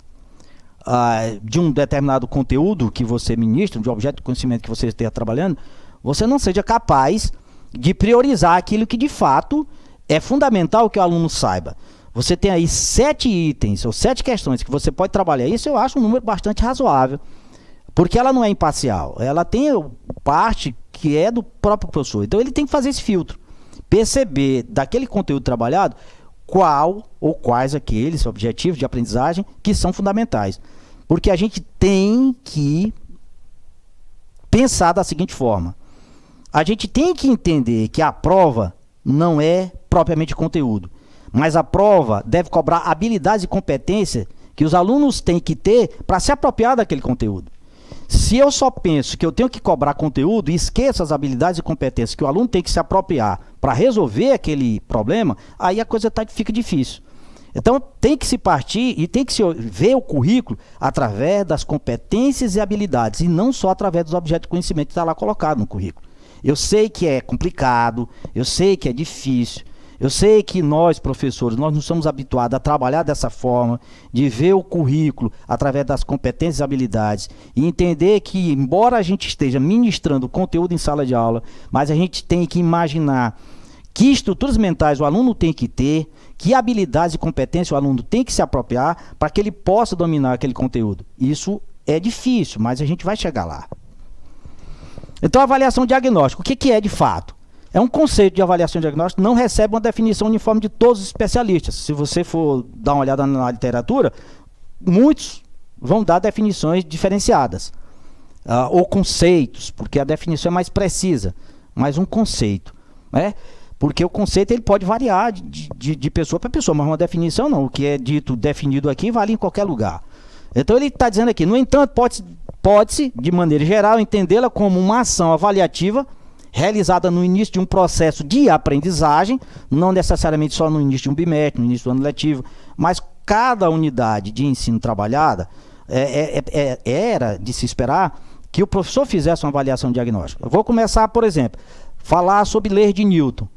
de um determinado conteúdo que você ministra, de um objeto de conhecimento que você esteja trabalhando, você não seja capaz de priorizar aquilo que de fato é fundamental que o aluno saiba. Você tem aí 7 itens ou 7 questões que você pode trabalhar. Isso eu acho um número bastante razoável, porque ela não é imparcial. Ela tem parte que é do próprio professor. Então ele tem que fazer esse filtro, perceber daquele conteúdo trabalhado qual ou quais aqueles objetivos de aprendizagem que são fundamentais. Porque a gente tem que pensar da seguinte forma. A gente tem que entender que a prova não é propriamente conteúdo, mas a prova deve cobrar habilidades e competências que os alunos têm que ter para se apropriar daquele conteúdo. Se eu só penso que eu tenho que cobrar conteúdo e esqueço as habilidades e competências que o aluno tem que se apropriar para resolver aquele problema, aí a coisa fica difícil. Então tem que se partir e tem que se ver o currículo através das competências e habilidades, e não só através dos objetos de conhecimento que está lá colocado no currículo. Eu sei que é complicado, eu sei que é difícil, eu sei que nós, professores, nós não somos habituados a trabalhar dessa forma, de ver o currículo através das competências e habilidades, e entender que, embora a gente esteja ministrando conteúdo em sala de aula, mas a gente tem que imaginar que estruturas mentais o aluno tem que ter, que habilidades e competências o aluno tem que se apropriar para que ele possa dominar aquele conteúdo. Isso é difícil, mas a gente vai chegar lá. Então, a avaliação diagnóstica, o que é de fato? É um conceito de avaliação diagnóstica, não recebe uma definição uniforme de todos os especialistas. Se você for dar uma olhada na literatura, muitos vão dar definições diferenciadas, ou conceitos, porque a definição é mais precisa, mas um conceito, né? Porque o conceito ele pode variar de pessoa para pessoa, mas uma definição não. O que é dito, definido aqui, vale em qualquer lugar. Então, ele está dizendo aqui, no entanto, pode-se, de maneira geral, entendê-la como uma ação avaliativa realizada no início de um processo de aprendizagem, não necessariamente só no início de um bimestre, no início do ano letivo, mas cada unidade de ensino trabalhada, era de se esperar que o professor fizesse uma avaliação diagnóstica. Eu vou começar, por exemplo, falar sobre leis de Newton.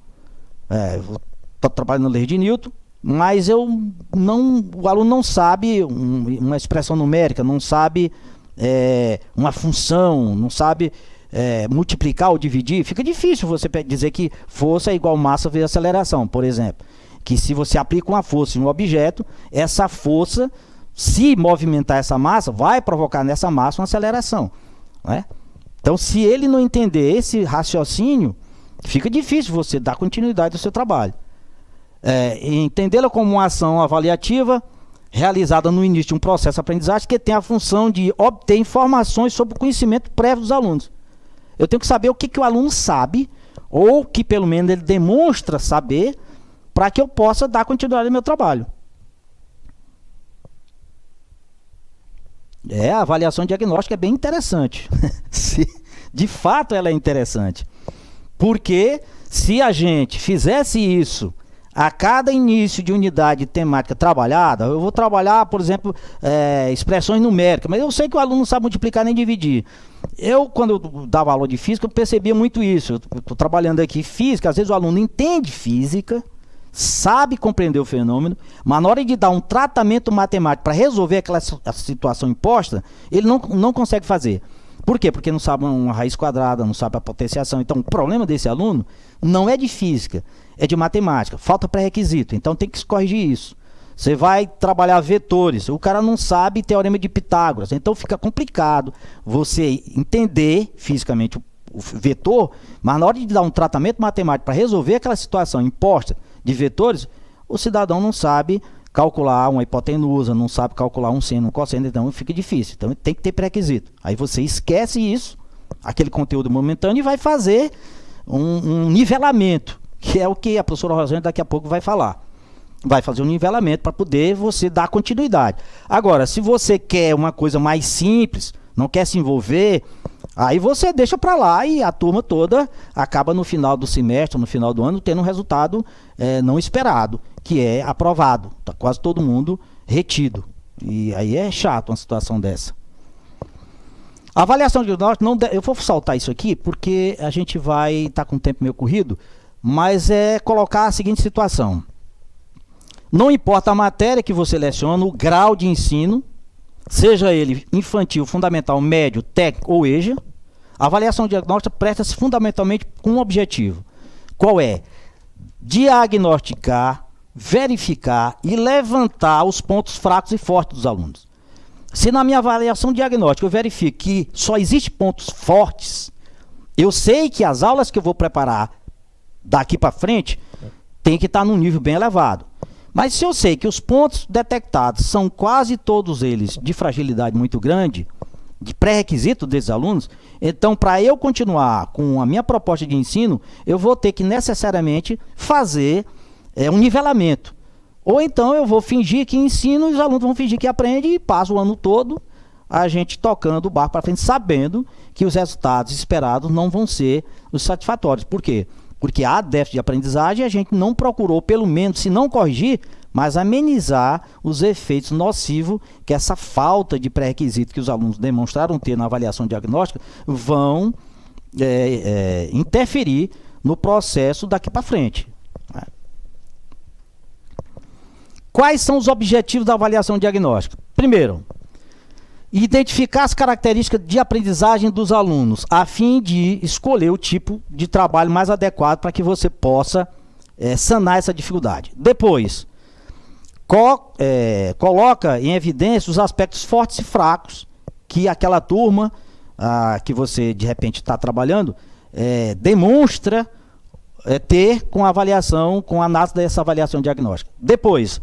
Estou trabalhando na lei de Newton, mas o aluno não sabe uma expressão numérica, não sabe uma função, não sabe multiplicar ou dividir. Fica difícil você dizer que força é igual massa vezes aceleração, por exemplo. que se você aplica uma força em um objeto, essa força, se movimentar essa massa, vai provocar nessa massa uma aceleração, né? Então, se ele não entender esse raciocínio, fica difícil você dar continuidade ao seu trabalho. Entendê-la como uma ação avaliativa realizada no início de um processo de aprendizagem que tem a função de obter informações sobre o conhecimento prévio dos alunos. Eu tenho que saber o que o aluno sabe, ou que pelo menos ele demonstra saber, para que eu possa dar continuidade ao meu trabalho. A avaliação diagnóstica é bem interessante. De fato ela é interessante. Porque se a gente fizesse isso a cada início de unidade temática trabalhada, eu vou trabalhar, por exemplo, expressões numéricas, mas eu sei que o aluno não sabe multiplicar nem dividir. Quando eu dava aula de física, eu percebia muito isso. Eu estou trabalhando aqui física, às vezes o aluno entende física, sabe compreender o fenômeno, mas na hora de dar um tratamento matemático para resolver aquela situação imposta, ele não consegue fazer. Por quê? Porque não sabe uma raiz quadrada, não sabe a potenciação. Então, o problema desse aluno não é de física, é de matemática. Falta pré-requisito, então tem que corrigir isso. Você vai trabalhar vetores, o cara não sabe teorema de Pitágoras, então fica complicado você entender fisicamente o vetor, mas na hora de dar um tratamento matemático para resolver aquela situação imposta de vetores, o cidadão não sabe calcular uma hipotenusa, não sabe calcular um seno, um cosseno, então fica difícil. Então tem que ter pré-requisito. Aí você esquece isso, aquele conteúdo momentâneo, e vai fazer um nivelamento, que é o que a professora Rosângela daqui a pouco vai falar. Vai fazer um nivelamento para poder você dar continuidade. Agora, se você quer uma coisa mais simples, não quer se envolver, aí você deixa para lá e a turma toda acaba no final do semestre, no final do ano, tendo um resultado não esperado, que é aprovado. Está quase todo mundo retido. E aí é chato uma situação dessa. A avaliação diagnóstica, eu vou saltar isso aqui porque a gente vai estar com o tempo meio corrido, mas é colocar a seguinte situação. Não importa a matéria que você leciona, o grau de ensino, seja ele infantil, fundamental, médio, técnico ou EJA, a avaliação diagnóstica presta-se fundamentalmente com um objetivo. Qual é? Diagnosticar, verificar e levantar os pontos fracos e fortes dos alunos. Se na minha avaliação diagnóstica eu verifico que só existem pontos fortes, eu sei que as aulas que eu vou preparar daqui para frente tem que estar num nível bem elevado. Mas se eu sei que os pontos detectados são quase todos eles de fragilidade muito grande, de pré-requisito desses alunos, então para eu continuar com a minha proposta de ensino, eu vou ter que necessariamente fazer um nivelamento. Ou então eu vou fingir que ensino e os alunos vão fingir que aprendem e passo o ano todo a gente tocando o barco para frente, sabendo que os resultados esperados não vão ser os satisfatórios. Por quê? Porque há déficit de aprendizagem e a gente não procurou, pelo menos, se não corrigir, mas amenizar os efeitos nocivos que essa falta de pré-requisito que os alunos demonstraram ter na avaliação diagnóstica vão interferir no processo daqui para frente. Quais são os objetivos da avaliação diagnóstica? Primeiro, identificar as características de aprendizagem dos alunos, a fim de escolher o tipo de trabalho mais adequado para que você possa sanar essa dificuldade. Depois, coloca em evidência os aspectos fortes e fracos que aquela turma que você de repente está trabalhando demonstra ter com a avaliação, com a análise dessa avaliação diagnóstica. Depois,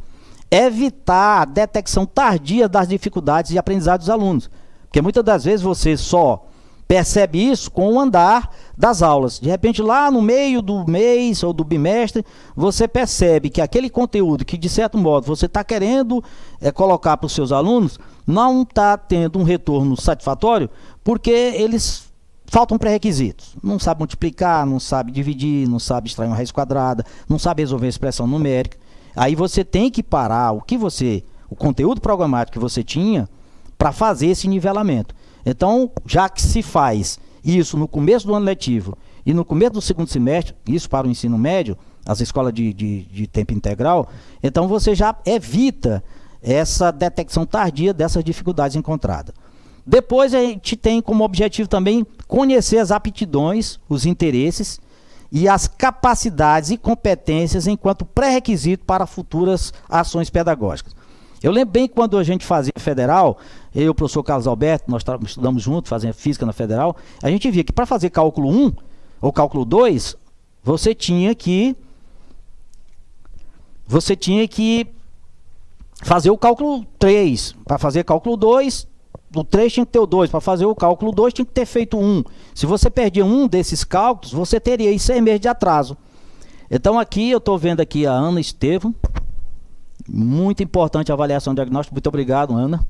evitar a detecção tardia das dificuldades de aprendizagem dos alunos, porque muitas das vezes você só percebe isso com o andar das aulas. De repente, lá no meio do mês ou do bimestre, você percebe que aquele conteúdo que, de certo modo, você está querendo colocar para os seus alunos, não está tendo um retorno satisfatório, porque eles faltam pré-requisitos. Não sabe multiplicar, não sabe dividir, não sabe extrair uma raiz quadrada, não sabe resolver a expressão numérica. Aí você tem que parar o conteúdo programático que você tinha para fazer esse nivelamento. Então, já que se faz isso no começo do ano letivo e no começo do segundo semestre, isso para o ensino médio, as escolas de tempo integral, então você já evita essa detecção tardia dessas dificuldades encontradas. Depois a gente tem como objetivo também conhecer as aptidões, os interesses e as capacidades e competências enquanto pré-requisito para futuras ações pedagógicas. Eu lembro bem quando a gente fazia federal, eu e o professor Carlos Alberto, nós estudamos juntos, fazendo física na federal, a gente via que para fazer cálculo 1 ou cálculo 2, você tinha que fazer o cálculo 3. Para fazer cálculo 2, o 3 tinha que ter o 2. Para fazer o cálculo 2, tinha que ter feito 1. Se você perdia um desses cálculos, você teria aí 6 meses de atraso. Então aqui, eu estou vendo aqui a Ana Estevam. Muito importante a avaliação diagnóstica. Muito obrigado, Ana.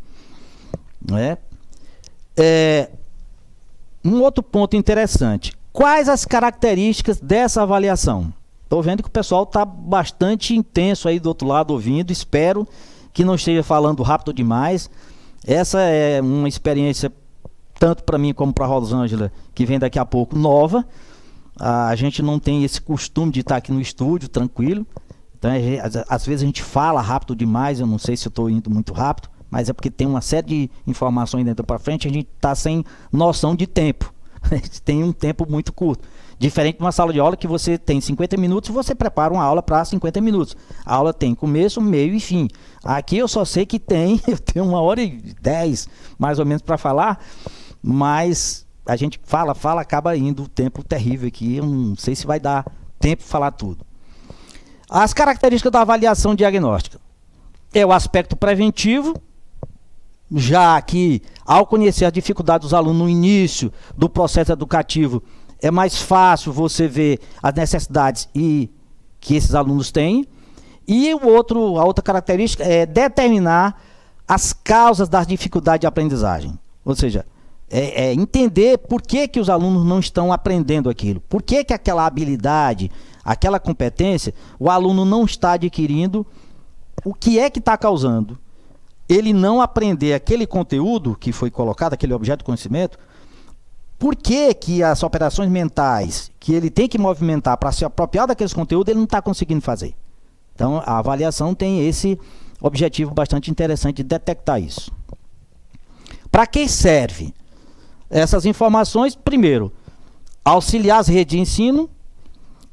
Um outro ponto interessante. Quais as características dessa avaliação? Estou vendo que o pessoal está bastante intenso aí do outro lado ouvindo. Espero que não esteja falando rápido demais. Essa é uma experiência, tanto para mim como para a Rosângela, que vem daqui a pouco, nova. A gente não tem esse costume de estar aqui no estúdio, tranquilo. Então, às vezes a gente fala rápido demais. Eu não sei se eu estou indo muito rápido, mas é porque tem uma série de informações dentro para frente. A gente está sem noção de tempo. A gente tem um tempo muito curto. Diferente de uma sala de aula que você tem 50 minutos e você prepara uma aula para 50 minutos. A aula tem começo, meio e fim. Aqui eu só sei que eu tenho 1h10 mais ou menos para falar, mas a gente fala, acaba indo o tempo terrível aqui. Eu não sei se vai dar tempo para falar tudo. As características da avaliação diagnóstica. É o aspecto preventivo, já que ao conhecer as dificuldades dos alunos no início do processo educativo, é mais fácil você ver as necessidades que esses alunos têm. E a outra característica é determinar as causas das dificuldades de aprendizagem. Ou seja, entender por que os alunos não estão aprendendo aquilo. Por que aquela habilidade, aquela competência, o aluno não está adquirindo. O que é que está causando ele não aprender aquele conteúdo que foi colocado, aquele objeto de conhecimento? Por que as operações mentais que ele tem que movimentar para se apropriar daqueles conteúdos, ele não está conseguindo fazer? Então, a avaliação tem esse objetivo bastante interessante de detectar isso. Para que serve essas informações? Primeiro, auxiliar as redes de ensino,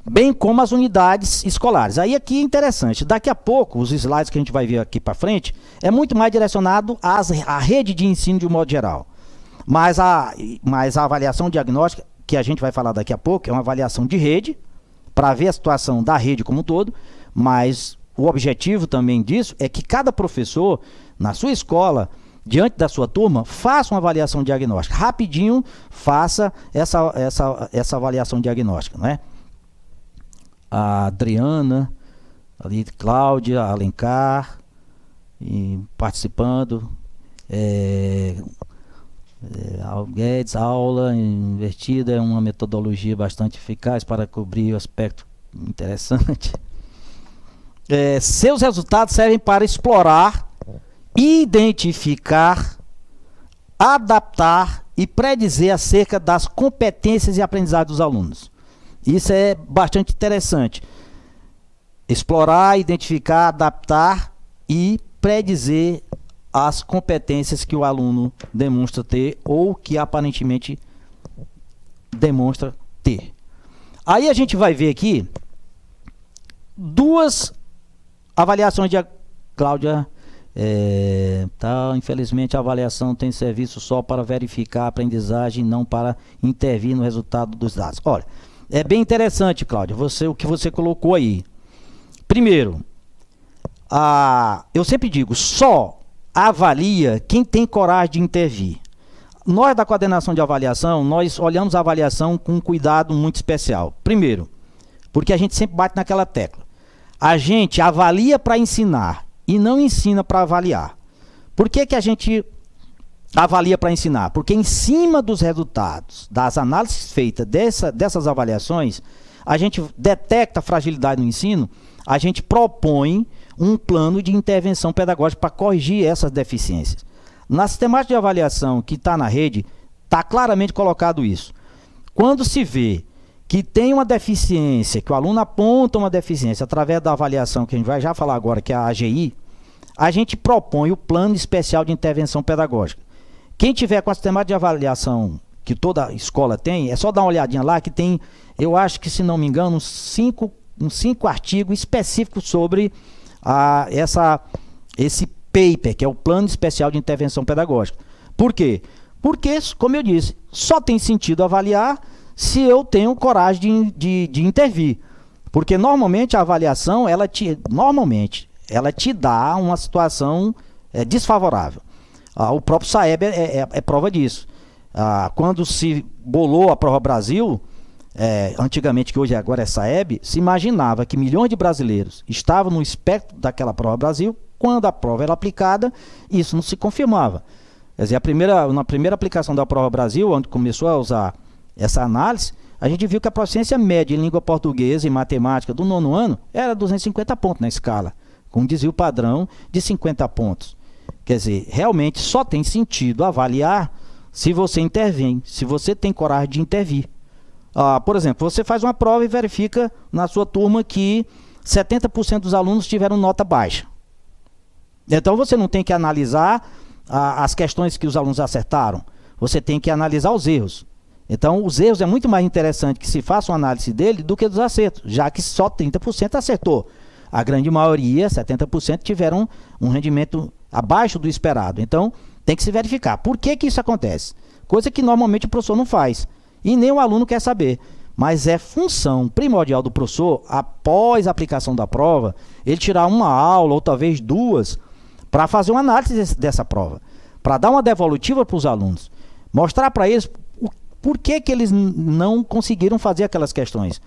bem como as unidades escolares. Aí aqui é interessante, daqui a pouco, os slides que a gente vai ver aqui para frente, é muito mais direcionado à rede de ensino de um modo geral. Mas a avaliação diagnóstica, que a gente vai falar daqui a pouco, é uma avaliação de rede, para ver a situação da rede como um todo, mas o objetivo também disso é que cada professor, na sua escola, diante da sua turma, faça uma avaliação diagnóstica. Rapidinho, faça essa avaliação diagnóstica, né? A Adriana, ali, Cláudia, Alencar, participando, Guedes, aula invertida é uma metodologia bastante eficaz para cobrir o aspecto interessante. Seus resultados servem para explorar, identificar, adaptar e predizer acerca das competências e aprendizagem dos alunos. Isso é bastante interessante. Explorar, identificar, adaptar e predizer as competências que o aluno demonstra ter ou que aparentemente demonstra ter. Aí a gente vai ver aqui duas avaliações de Cláudia. Infelizmente a avaliação tem serviço só para verificar a aprendizagem, não para intervir no resultado dos dados. Olha, é bem interessante, Cláudia, o que você colocou aí. Primeiro, eu sempre digo, só avalia quem tem coragem de intervir. Nós da coordenação de avaliação, nós olhamos a avaliação com um cuidado muito especial. Primeiro, porque a gente sempre bate naquela tecla. A gente avalia para ensinar e não ensina para avaliar. Por que a gente avalia para ensinar? Porque em cima dos resultados, das análises feitas dessas avaliações, a gente detecta a fragilidade no ensino, a gente propõe um plano de intervenção pedagógica para corrigir essas deficiências. Na sistemática de avaliação que está na rede, está claramente colocado isso. Quando se vê que tem uma deficiência, que o aluno aponta uma deficiência através da avaliação, que a gente vai já falar agora, que é a AGI, a gente propõe o plano especial de intervenção pedagógica. Quem tiver com a sistemática de avaliação que toda escola tem, é só dar uma olhadinha lá que tem, eu acho que, se não me engano, uns cinco artigos específicos sobre esse paper, que é o Plano Especial de Intervenção Pedagógica. Por quê? Porque, como eu disse, só tem sentido avaliar se eu tenho coragem de intervir. Porque normalmente a avaliação, ela te dá uma situação desfavorável. O próprio SAEB é prova disso. Quando se bolou a Prova Brasil, antigamente, que hoje agora é SAEB, se imaginava que milhões de brasileiros estavam no espectro daquela Prova Brasil. Quando a prova era aplicada, isso não se confirmava. Quer dizer, na primeira aplicação da Prova Brasil, onde começou a usar essa análise, a gente viu que a proficiência média em língua portuguesa e matemática do 9º ano era 250 pontos na escala, com um desvio padrão de 50 pontos. Quer dizer, realmente só tem sentido avaliar se você intervém, se você tem coragem de intervir. Por exemplo, você faz uma prova e verifica na sua turma que 70% dos alunos tiveram nota baixa. Então você não tem que analisar as questões que os alunos acertaram, você tem que analisar os erros. Então os erros é muito mais interessante que se faça uma análise dele do que dos acertos, já que só 30% acertou. A grande maioria, 70%, tiveram um rendimento abaixo do esperado. Então tem que se verificar. Por que isso acontece? Coisa que normalmente o professor não faz e nem o aluno quer saber. Mas é função primordial do professor, após a aplicação da prova, ele tirar uma aula ou talvez duas para fazer uma análise dessa prova, para dar uma devolutiva para os alunos, mostrar para eles por que eles não conseguiram fazer aquelas questões,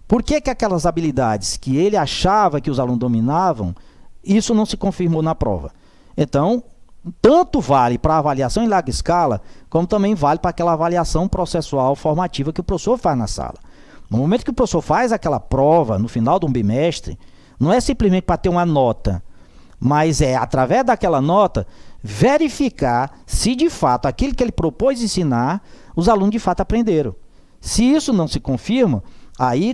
por que aquelas habilidades que ele achava que os alunos dominavam, isso não se confirmou na prova. Então, tanto vale para a avaliação em larga escala, como também vale para aquela avaliação processual formativa que o professor faz na sala. No momento que o professor faz aquela prova, no final de um bimestre, não é simplesmente para ter uma nota, mas é, através daquela nota, verificar se de fato aquilo que ele propôs ensinar, os alunos de fato aprenderam. Se isso não se confirma, aí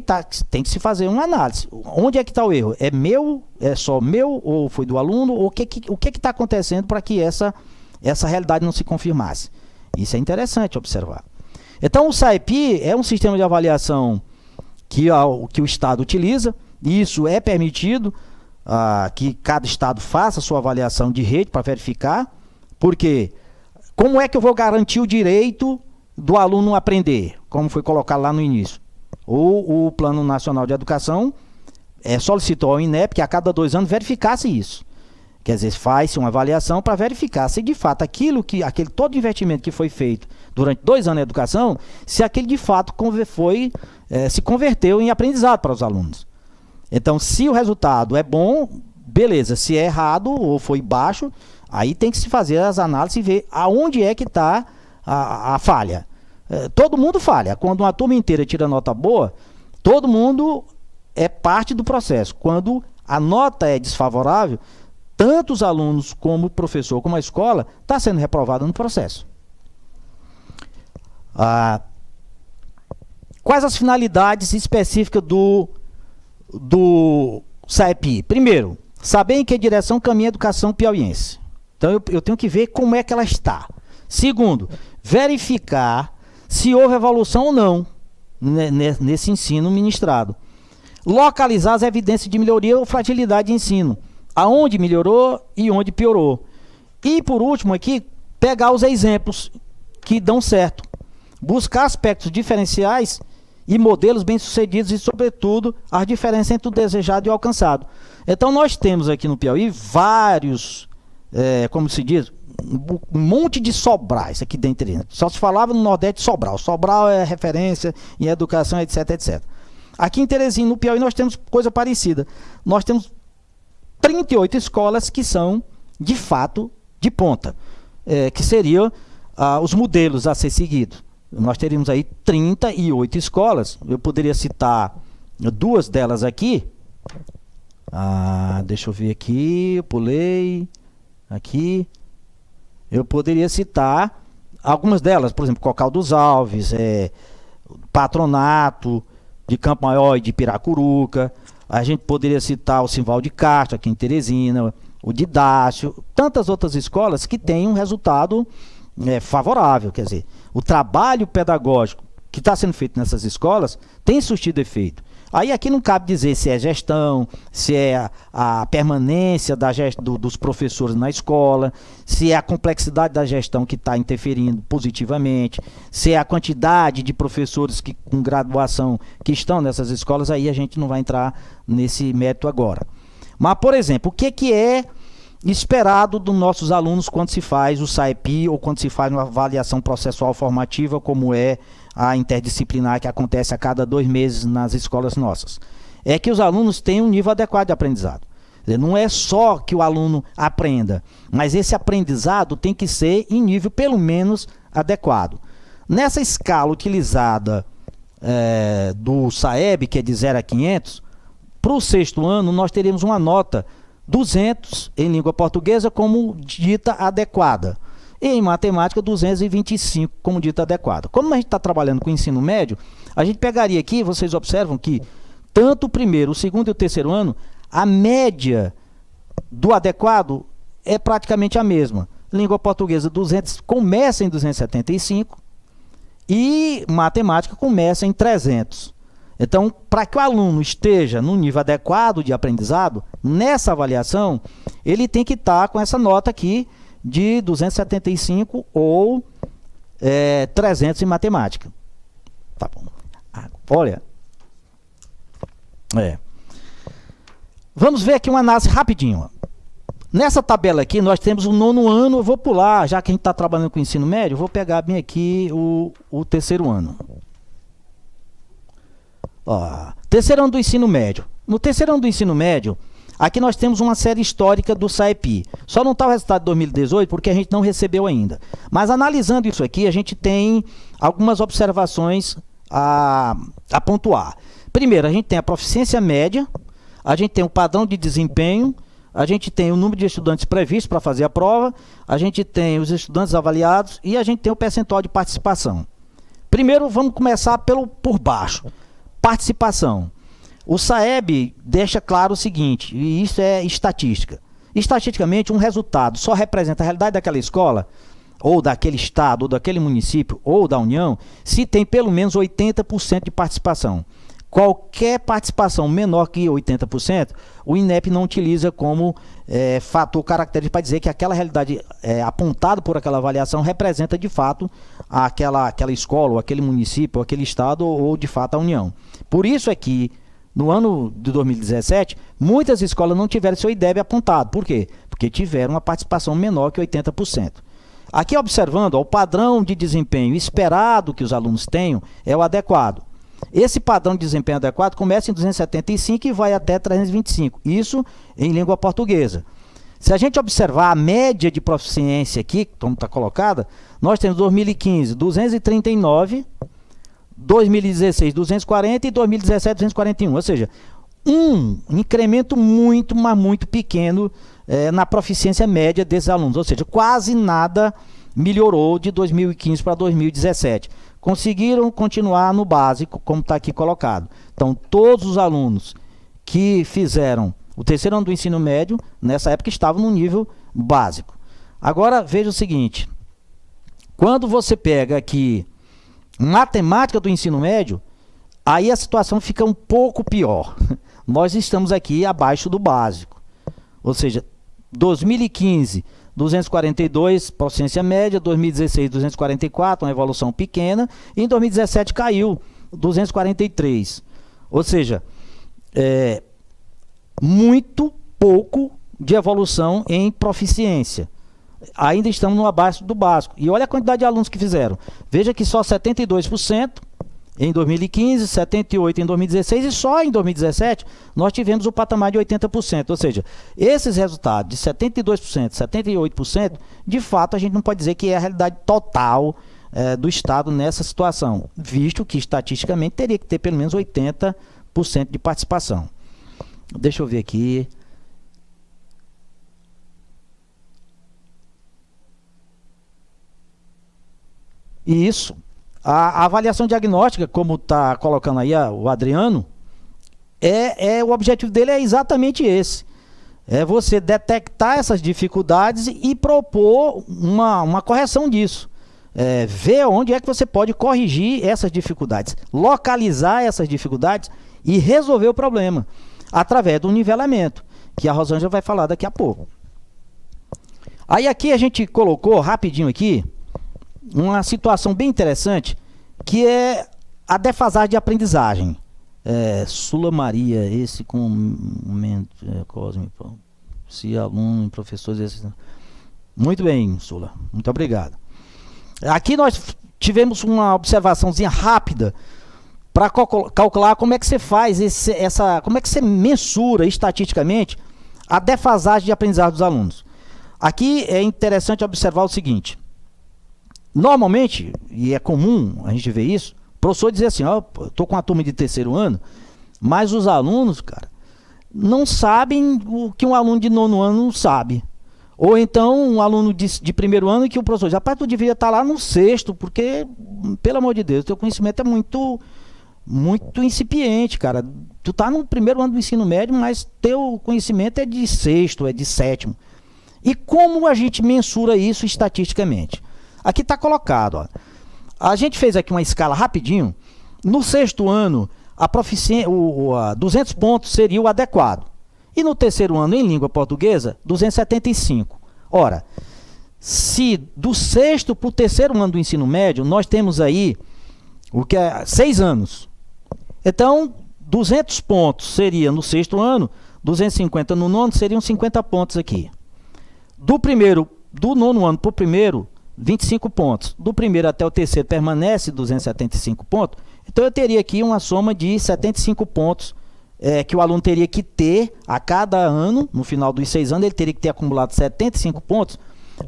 tem que se fazer uma análise. Onde é que está o erro? É meu, é só meu, ou foi do aluno? Ou o que está acontecendo para que essa realidade não se confirmasse? Isso é interessante observar. Então o SAEP é um sistema de avaliação que o Estado utiliza, e isso é permitido, que cada Estado faça a sua avaliação de rede para verificar, porque como é que eu vou garantir o direito do aluno aprender, como foi colocado lá no início? O Plano Nacional de Educação solicitou ao INEP que a cada 2 anos verificasse isso. Quer dizer, faz-se uma avaliação para verificar se de fato aquele todo investimento que foi feito durante 2 anos na educação, se aquele de fato se converteu em aprendizado para os alunos. Então, se o resultado é bom, beleza. Se é errado ou foi baixo, aí tem que se fazer as análises e ver aonde é que está a falha. Todo mundo falha. Quando uma turma inteira tira nota boa, todo mundo é parte do processo. Quando a nota é desfavorável, tanto os alunos como o professor, como a escola, está sendo reprovado no processo. Quais as finalidades específicas do SAEP? Primeiro, saber em que direção caminha a educação piauiense. Então eu tenho que ver como é que ela está. Segundo, verificar se houve evolução ou não nesse ensino ministrado. Localizar as evidências de melhoria ou fragilidade de ensino. Aonde melhorou e onde piorou. E por último aqui, pegar os exemplos que dão certo. Buscar aspectos diferenciais e modelos bem-sucedidos e, sobretudo, as diferenças entre o desejado e o alcançado. Então, nós temos aqui no Piauí vários, como se diz, um monte de Sobrais aqui dentro. Só se falava no Nordeste de Sobral. Sobral é referência em educação, etc, etc. Aqui em Teresina, no Piauí, nós temos coisa parecida. Nós temos 38 escolas que são, de fato, de ponta, que seriam os modelos a ser seguidos. Nós teríamos aí 38 escolas. Eu poderia citar 2 delas aqui. Deixa eu ver aqui, eu pulei aqui. Eu poderia citar algumas delas, por exemplo, Cocal dos Alves, Patronato de Campo Maior e de Piracuruca. A gente poderia citar o Simval de Castro, aqui em Teresina, o Didácio, tantas outras escolas que têm um resultado favorável. Quer dizer, o trabalho pedagógico que está sendo feito nessas escolas tem surtido efeito. Aí aqui não cabe dizer se é gestão, se é a permanência dos professores na escola, se é a complexidade da gestão que está interferindo positivamente, se é a quantidade de professores com graduação que estão nessas escolas. Aí a gente não vai entrar nesse mérito agora. Mas, por exemplo, o que é esperado dos nossos alunos quando se faz o SAEP ou quando se faz uma avaliação processual formativa, como é a interdisciplinar que acontece a cada 2 meses nas escolas nossas? É que os alunos tenham um nível adequado de aprendizado. Quer dizer, não é só que o aluno aprenda, mas esse aprendizado tem que ser em nível pelo menos adequado. Nessa escala utilizada do SAEB, que é de 0 a 500, para o 6º ano nós teremos uma nota 200 em língua portuguesa como dita adequada. E em matemática, 225 como dita adequada. Como a gente está trabalhando com o ensino médio, a gente pegaria aqui, vocês observam que tanto o 1º, o 2º e o 3º ano, a média do adequado é praticamente a mesma. Língua portuguesa 200, começa em 275 e matemática começa em 300. Então, para que o aluno esteja no nível adequado de aprendizado, nessa avaliação, ele tem que estar com essa nota aqui de 275 ou 300 em matemática. Tá bom. Olha. Vamos ver aqui uma análise rapidinho. Nessa tabela aqui, nós temos o 9º ano. Eu vou pular, já que a gente está trabalhando com o ensino médio, eu vou pegar bem aqui o 3º ano. Ó, 3º ano do ensino médio. No 3º ano do ensino médio, aqui nós temos uma série histórica do SAEP. Só não está o resultado de 2018 porque a gente não recebeu ainda. Mas analisando isso aqui, a gente tem algumas observações a pontuar. Primeiro, a gente tem a proficiência média, a gente tem o padrão de desempenho, a gente tem o número de estudantes previstos para fazer a prova, a gente tem os estudantes avaliados e a gente tem o percentual de participação. Primeiro, vamos começar por baixo. Participação. O SAEB deixa claro o seguinte, e isso é estatística. Estatisticamente, um resultado só representa a realidade daquela escola, ou daquele estado, ou daquele município, ou da União, se tem pelo menos 80% de participação. Qualquer participação menor que 80%, o INEP não utiliza como fator característico para dizer que aquela realidade apontada por aquela avaliação representa de fato aquela escola, ou aquele município, ou aquele estado, ou de fato a União. Por isso é que no ano de 2017, muitas escolas não tiveram seu IDEB apontado. Por quê? Porque tiveram uma participação menor que 80%. Aqui observando, o padrão de desempenho esperado que os alunos tenham é o adequado. Esse padrão de desempenho adequado começa em 275 e vai até 325. Isso em língua portuguesa. Se a gente observar a média de proficiência aqui, como está colocada, nós temos 2015, 239, 2016, 240 e 2017, 241. Ou seja, um incremento muito, mas muito pequeno na proficiência média desses alunos. Ou seja, quase nada melhorou de 2015 para 2017. Conseguiram continuar no básico, como está aqui colocado. Então, todos os alunos que fizeram o 3º ano do ensino médio, nessa época, estavam no nível básico. Agora, veja o seguinte. Quando você pega aqui matemática do ensino médio, aí a situação fica um pouco pior. Nós estamos aqui abaixo do básico. Ou seja, 2015... 242, proficiência média, 2016, 244, uma evolução pequena, e em 2017 caiu 243. Ou seja, muito pouco de evolução em proficiência. Ainda estamos no abaixo do básico. E olha a quantidade de alunos que fizeram. Veja que só 72% em 2015, 78% em 2016 e só em 2017 nós tivemos o patamar de 80%. Ou seja, esses resultados de 72%, 78%, de fato a gente não pode dizer que é a realidade total do Estado nessa situação, visto que estatisticamente teria que ter pelo menos 80% de participação. Deixa eu ver aqui. E isso. A avaliação diagnóstica, como está colocando aí o Adriano, o objetivo dele é exatamente esse. É você detectar essas dificuldades e propor uma correção disso. ver onde é que você pode corrigir essas dificuldades, localizar essas dificuldades e resolver o problema através do nivelamento, que a Rosângela vai falar daqui a pouco. Aí aqui a gente colocou rapidinho aqui uma situação bem interessante, que é a defasagem de aprendizagem. Sula Maria, esse Cosme, se aluno, professores... Muito bem, Sula, muito obrigado. Aqui nós tivemos uma observaçãozinha rápida para calcular como é que você faz como é que você mensura estatisticamente a defasagem de aprendizagem dos alunos. Aqui é interessante observar o seguinte: normalmente, e é comum a gente ver isso, o professor dizer assim, ó, estou com a turma de terceiro ano, mas os alunos, cara, não sabem o que um aluno de nono ano não sabe. Ou então um aluno de primeiro ano que o professor diz, rapaz, tu devia estar lá no sexto, porque, pelo amor de Deus, teu conhecimento é muito incipiente, cara. Tu tá no primeiro ano do ensino médio, mas teu conhecimento é de sexto, é de sétimo. E como a gente mensura isso estatisticamente? Aqui está colocado, ó. A gente fez aqui uma escala rapidinho. No sexto ano, a 200 pontos seria o adequado. E no terceiro ano, em língua portuguesa, 275. Ora, se do sexto para o terceiro ano do ensino médio, nós temos aí o que é 6 anos. Então, 200 pontos seria no sexto ano, 250 no nono, seriam 50 pontos aqui. Do nono ano para o primeiro, 25 pontos. Do primeiro até o terceiro permanece 275 pontos. Então eu teria aqui uma soma de 75 pontos que o aluno teria que ter a cada ano, no final dos 6 anos, ele teria que ter acumulado 75 pontos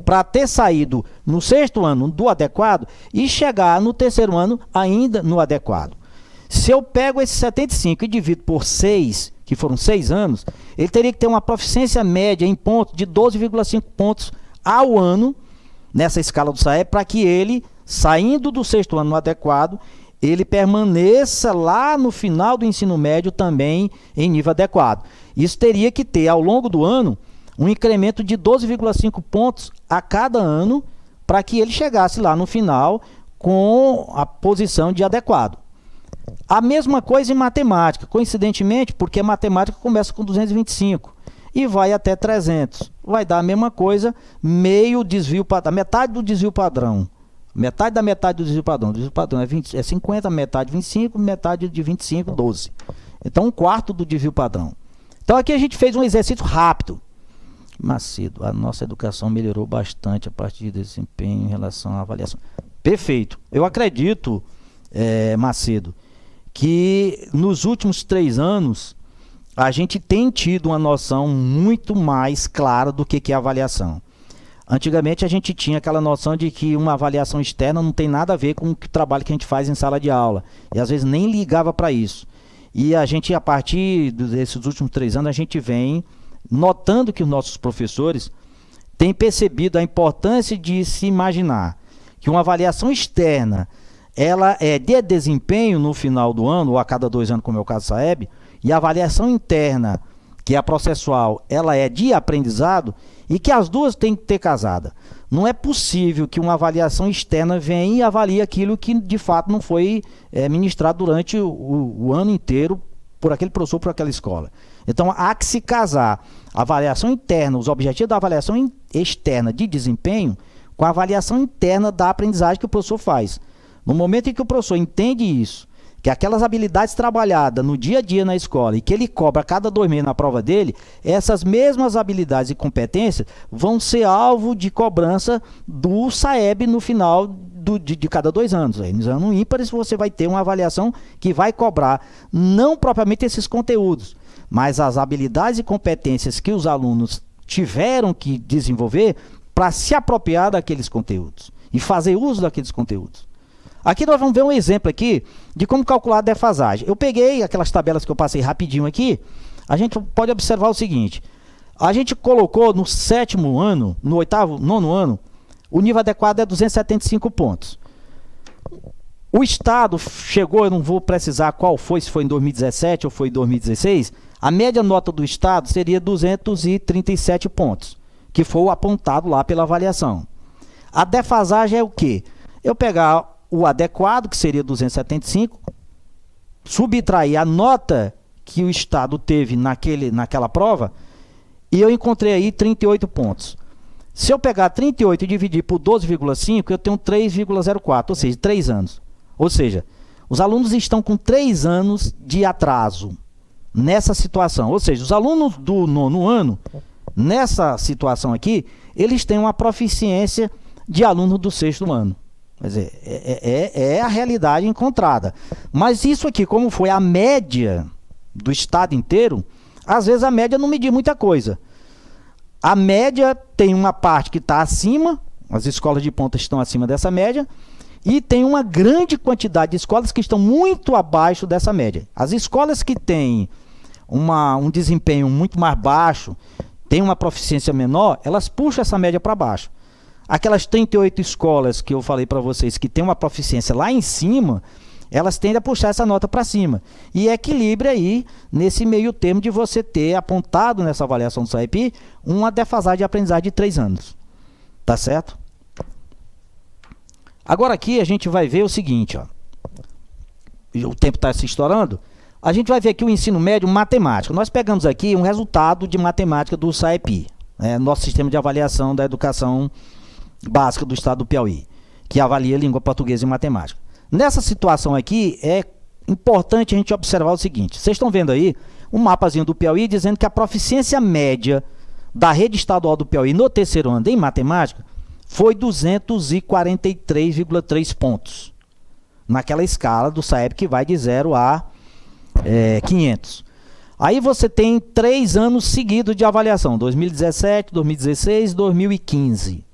para ter saído no sexto ano do adequado e chegar no terceiro ano ainda no adequado. Se eu pego esses 75 e divido por 6, que foram 6 anos, ele teria que ter uma proficiência média em pontos de 12,5 pontos ao ano, nessa escala do SAEB, para que ele, saindo do sexto ano no adequado, ele permaneça lá no final do ensino médio também em nível adequado. Isso teria que ter, ao longo do ano, um incremento de 12,5 pontos a cada ano, para que ele chegasse lá no final com a posição de adequado. A mesma coisa em matemática, coincidentemente, porque a matemática começa com 225 e vai até 300. Vai dar a mesma coisa, meio desvio padrão, metade do desvio padrão. Metade da metade do desvio padrão. O desvio padrão é 50, metade 25, metade de 25, 12. Então, um quarto do desvio padrão. Então, aqui a gente fez um exercício rápido. Macedo, a nossa educação melhorou bastante a partir do desempenho em relação à avaliação. Perfeito. Eu acredito, Macedo, que nos últimos 3 anos a gente tem tido uma noção muito mais clara do que é avaliação. Antigamente a gente tinha aquela noção de que uma avaliação externa não tem nada a ver com o trabalho que a gente faz em sala de aula. E às vezes nem ligava para isso. E a gente, a partir desses últimos 3 anos, a gente vem notando que os nossos professores têm percebido a importância de se imaginar que uma avaliação externa, ela é de desempenho no final do ano, ou a cada 2 anos, como é o caso do SAEB, e a avaliação interna, que é a processual, ela é de aprendizado, e que as duas têm que ter casada. Não é possível que uma avaliação externa venha e avalie aquilo que de fato não foi ministrado durante o ano inteiro por aquele professor, por aquela escola. Então há que se casar a avaliação interna, os objetivos da avaliação externa de desempenho com a avaliação interna da aprendizagem que o professor faz. No momento em que o professor entende isso, que aquelas habilidades trabalhadas no dia a dia na escola e que ele cobra a cada 2 meses na prova dele, essas mesmas habilidades e competências vão ser alvo de cobrança do SAEB no final de cada 2 anos. Aí, nos anos ímpares você vai ter uma avaliação que vai cobrar não propriamente esses conteúdos, mas as habilidades e competências que os alunos tiveram que desenvolver para se apropriar daqueles conteúdos e fazer uso daqueles conteúdos. Aqui nós vamos ver um exemplo aqui de como calcular a defasagem. Eu peguei aquelas tabelas que eu passei rapidinho aqui. A gente pode observar o seguinte. A gente colocou no 7º ano, no 8º, 9º ano, o nível adequado é 275 pontos. O Estado chegou, eu não vou precisar qual foi, se foi em 2017 ou foi em 2016, a média nota do Estado seria 237 pontos, que foi o apontado lá pela avaliação. A defasagem é o quê? eu pegar o adequado, que seria 275, subtrair a nota que o Estado teve naquela prova, e eu encontrei aí 38 pontos. Se eu pegar 38 e dividir por 12,5, eu tenho 3,04, ou seja, 3 anos. Ou seja, os alunos estão com 3 anos de atraso nessa situação. Ou seja, os alunos do 9º ano, nessa situação aqui, eles têm uma proficiência de aluno do 6º ano. Quer dizer, é a realidade encontrada. Mas isso aqui, como foi a média do estado inteiro, às vezes a média não media muita coisa. A média tem uma parte que está acima, as escolas de ponta estão acima dessa média, e tem uma grande quantidade de escolas que estão muito abaixo dessa média. As escolas que têm um desempenho muito mais baixo, têm uma proficiência menor, elas puxam essa média para baixo. Aquelas 38 escolas que eu falei para vocês que têm uma proficiência lá em cima, elas tendem a puxar essa nota para cima. E equilibra aí, nesse meio termo de você ter apontado nessa avaliação do SAEP, uma defasagem de aprendizagem de 3 anos. Tá certo? Agora aqui a gente vai ver o seguinte, ó. O tempo está se estourando. A gente vai ver aqui o ensino médio matemática. Nós pegamos aqui um resultado de matemática do SAEP, nosso sistema de avaliação da educação básica do estado do Piauí, que avalia língua portuguesa e matemática. Nessa situação aqui, é importante a gente observar o seguinte. Vocês estão vendo aí um mapazinho do Piauí dizendo que a proficiência média da rede estadual do Piauí no 3º ano em matemática foi 243,3 pontos. Naquela escala do SAEP que vai de 0 a 500. Aí você tem 3 anos seguidos de avaliação, 2017, 2016 e 2015.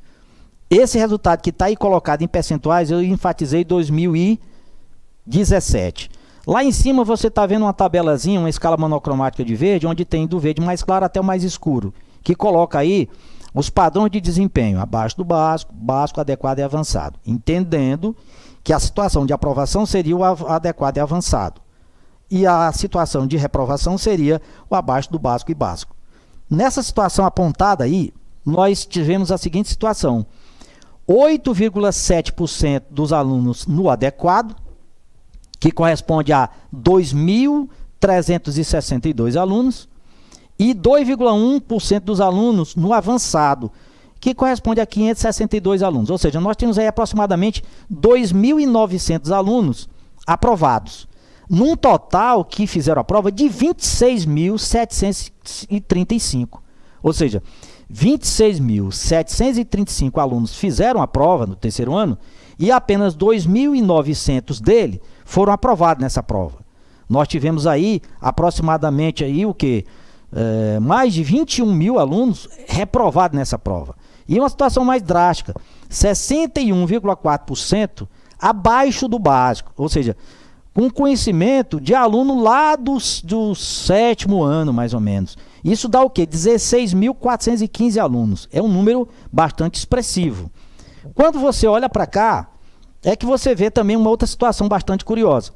Esse resultado que está aí colocado em percentuais, eu enfatizei 2017. Lá em cima você está vendo uma tabelazinha, uma escala monocromática de verde, onde tem do verde mais claro até o mais escuro, que coloca aí os padrões de desempenho, abaixo do básico, básico, adequado e avançado. Entendendo que a situação de aprovação seria o adequado e avançado. E a situação de reprovação seria o abaixo do básico e básico. Nessa situação apontada aí, nós tivemos a seguinte situação. 8,7% dos alunos no adequado, que corresponde a 2.362 alunos, e 2,1% dos alunos no avançado, que corresponde a 562 alunos. Ou seja, nós temos aí aproximadamente 2.900 alunos aprovados, num total que fizeram a prova de 26.735. Ou seja, 26.735 alunos fizeram a prova no 3º ano e apenas 2.900 dele foram aprovados nessa prova. Nós tivemos aí aproximadamente aí o quê? Mais de 21 mil alunos reprovados nessa prova. E uma situação mais drástica, 61,4% abaixo do básico, ou seja, com conhecimento de aluno lá do 7º ano, mais ou menos. Isso dá o quê? 16.415 alunos. É um número bastante expressivo. Quando você olha para cá, é que você vê também uma outra situação bastante curiosa.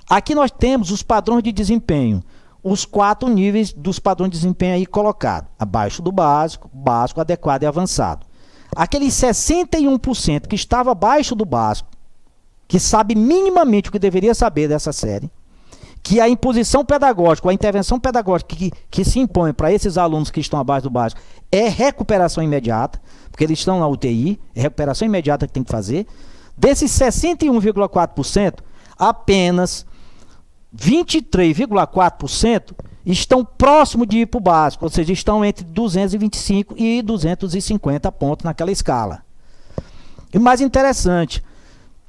Aqui nós temos os padrões de desempenho, os 4 níveis dos padrões de desempenho aí colocados. Abaixo do básico, básico, adequado e avançado. Aqueles 61% que estava abaixo do básico, que sabe minimamente o que deveria saber dessa série, que a imposição pedagógica, a intervenção pedagógica que se impõe para esses alunos que estão abaixo do básico é recuperação imediata, porque eles estão na UTI, é recuperação imediata que tem que fazer. Desses 61,4%, apenas 23,4% estão próximo de ir para o básico, ou seja, estão entre 225 e 250 pontos naquela escala. E mais interessante,